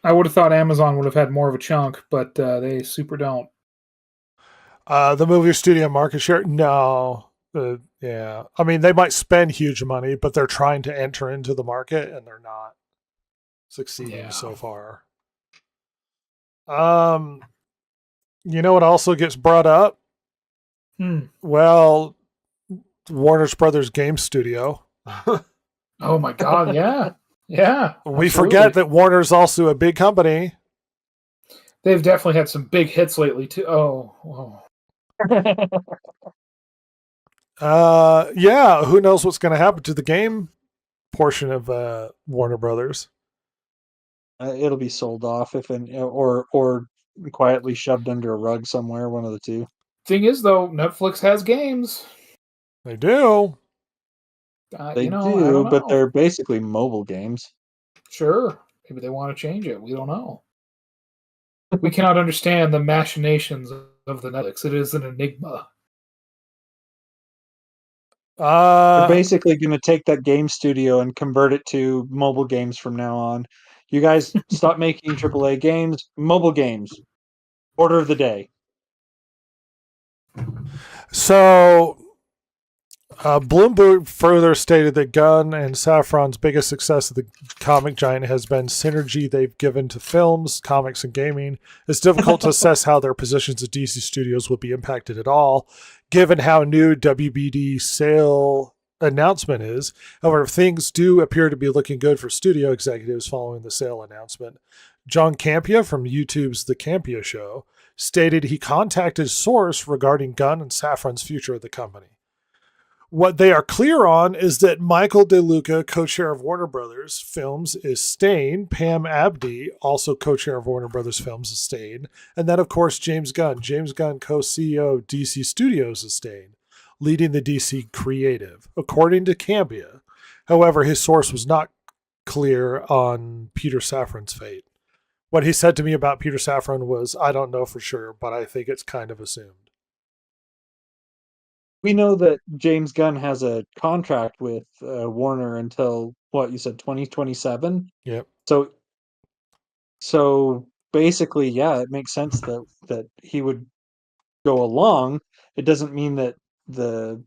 I would have thought Amazon would have had more of a chunk, but they super don't. The movie studio market share? No. Yeah. I mean, they might spend huge money, but they're trying to enter into the market and they're not succeeding so far. You know what also gets brought up? Well, Warner Brothers Game Studio. Oh my God! Yeah, yeah. We forget that Warner's also a big company. They've definitely had some big hits lately too. Yeah. Who knows what's going to happen to the game portion of Warner Brothers? It'll be sold off or quietly shoved under a rug somewhere. One of the two. Thing is, though, Netflix has games. They do. They do, but they're basically mobile games. Sure. Maybe they want to change it. We don't know. We cannot understand the machinations of the Netflix. It is an enigma. They're basically going to take that game studio and convert it to mobile games from now on. You guys stop making AAA games, mobile games. Order of the day. So, Bloomberg further stated that Gunn and Safran's biggest success of the comic giant has been synergy they've given to films, comics, and gaming. It's difficult to assess how their positions at DC Studios will be impacted at all, given how new WBD sale announcement is. However, things do appear to be looking good for studio executives following the sale announcement. John Campea from YouTube's The Campea Show stated he contacted Source regarding Gunn and Safran's future at the company. What they are clear on is that Michael DeLuca, co-chair of Warner Brothers Films, is staying. Pam Abdi, also co-chair of Warner Brothers Films, is staying. And then, of course, James Gunn. James Gunn, co-CEO of DC Studios, is staying, leading the DC creative, according to Campea. However, his source was not clear on Peter Safran's fate. What he said to me about Peter Safran was, I don't know for sure, but I think it's kind of assumed. We know that James Gunn has a contract with Warner until, what, you said 2027? Yep. So basically, yeah, it makes sense that he would go along. It doesn't mean that the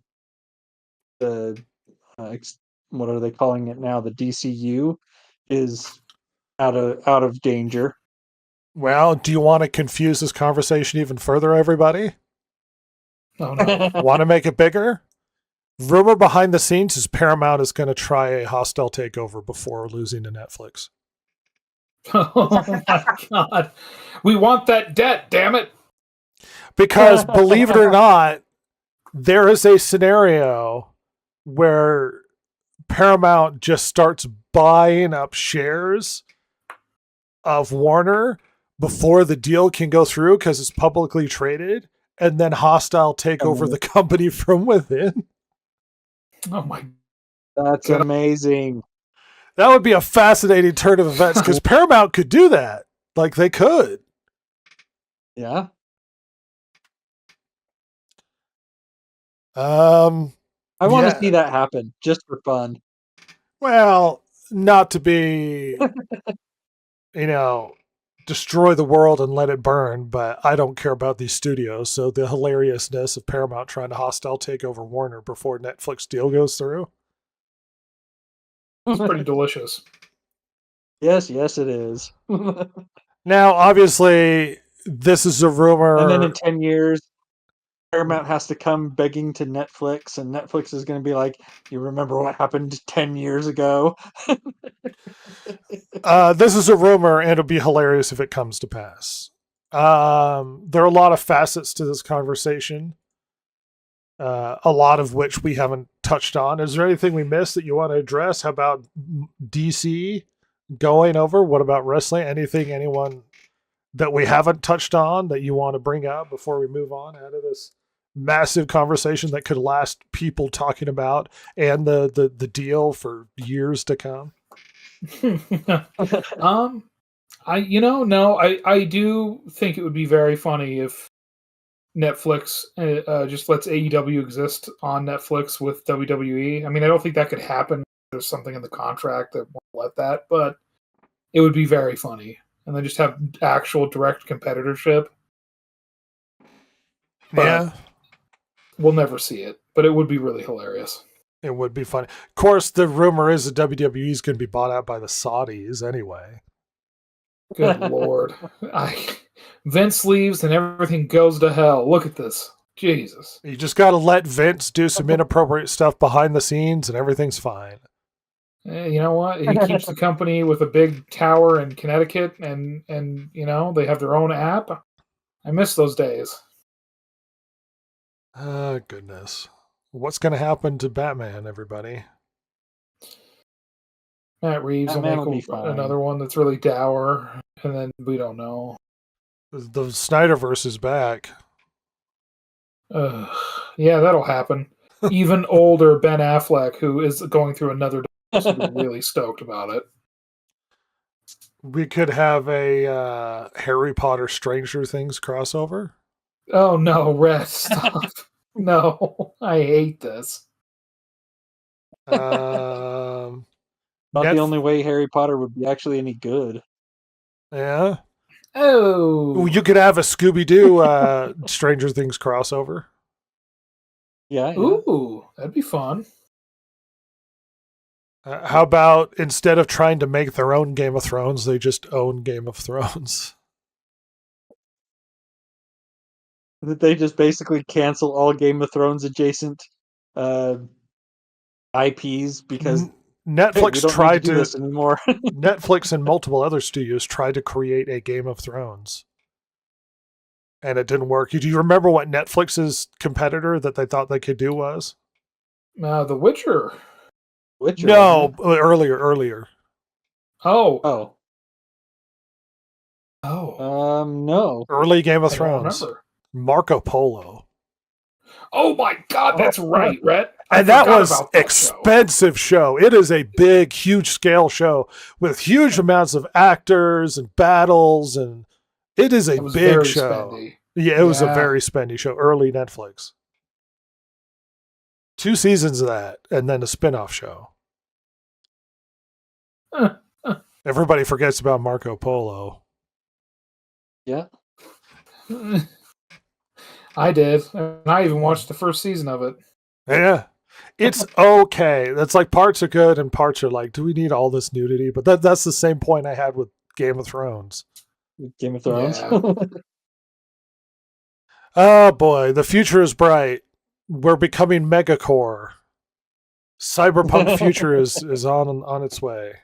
what are they calling it now? The DCU is out of danger. Well, do you want to confuse this conversation even further, everybody? Oh, no. Want to make it bigger? Rumor behind the scenes is Paramount is going to try a hostile takeover before losing to Netflix. Oh my God. We want that debt, damn it. Because believe it or not, there is a scenario where Paramount just starts buying up shares of Warner before the deal can go through because it's publicly traded, and then hostile take over the company from within. Oh my! That's amazing. That would be a fascinating turn of events because Paramount could do that. Like they could. Yeah. I want to see that happen just for fun. Well, not to be, destroy the world and let it burn, but I don't care about these studios. So the hilariousness of Paramount trying to hostile take over Warner before Netflix deal goes through. It's pretty delicious. Yes, it is. Now, obviously, this is a rumor. And then in 10 years, Paramount has to come begging to Netflix, and Netflix is going to be like, you remember what happened 10 years ago? This is a rumor, and it'll be hilarious if it comes to pass. There are a lot of facets to this conversation, a lot of which we haven't touched on. Is there anything we missed that you want to address? How about DC going over? What about wrestling? Anyone that we haven't touched on that you want to bring up before we move on out of this massive conversation that could last people talking about and the deal for years to come? I do think it would be very funny if Netflix just lets AEW exist on Netflix with WWE. I mean, I don't think that could happen. There's something in the contract that won't let that, but it would be very funny. And then just have actual direct competitorship. But yeah. We'll never see it. but it would be really hilarious. It would be funny. Of course, the rumor is that WWE is going to be bought out by the Saudis anyway. Good Lord. Vince leaves and everything goes to hell. Look at this. Jesus. You just got to let Vince do some inappropriate stuff behind the scenes and everything's fine. You know what? He keeps the company with a big tower in Connecticut and they have their own app. I miss those days. Oh, goodness. What's going to happen to Batman, everybody? Matt Reeves will make another one that's really dour, and then we don't know. The Snyderverse is back. Yeah, that'll happen. Even older Ben Affleck, who is going through another divorce, will be really stoked about it. We could have a Harry Potter Stranger Things crossover. Oh no, Rhett, stop. No, I hate this. Not the only way Harry Potter would be actually any good. Yeah. Oh. You could have a Scooby-Doo Stranger Things crossover. Yeah. Ooh, that'd be fun. How about instead of trying to make their own Game of Thrones, they just own Game of Thrones? That they just basically cancel all Game of Thrones adjacent IPs because Netflix tried to do this anymore. Netflix and multiple other studios tried to create a Game of Thrones, and it didn't work. Do you remember what Netflix's competitor that they thought they could do was? The Witcher. No, earlier. Oh. No. Early Game of Thrones. Marco Polo. Oh my God, that's right, Rhett. And that was expensive show. It is a big, huge scale show with huge amounts of actors and battles, and it is a big show. Spendy. Yeah, it was a very spendy show. Early Netflix. 2 seasons of that, and then a spin-off show. Everybody forgets about Marco Polo. Yeah. I did. And I even watched the first season of it. Yeah. It's okay. That's like parts are good and parts are like, do we need all this nudity? But that's the same point I had with Game of Thrones. Game of Thrones? Yeah. Oh boy, the future is bright. We're becoming megacore. Cyberpunk future is on its way.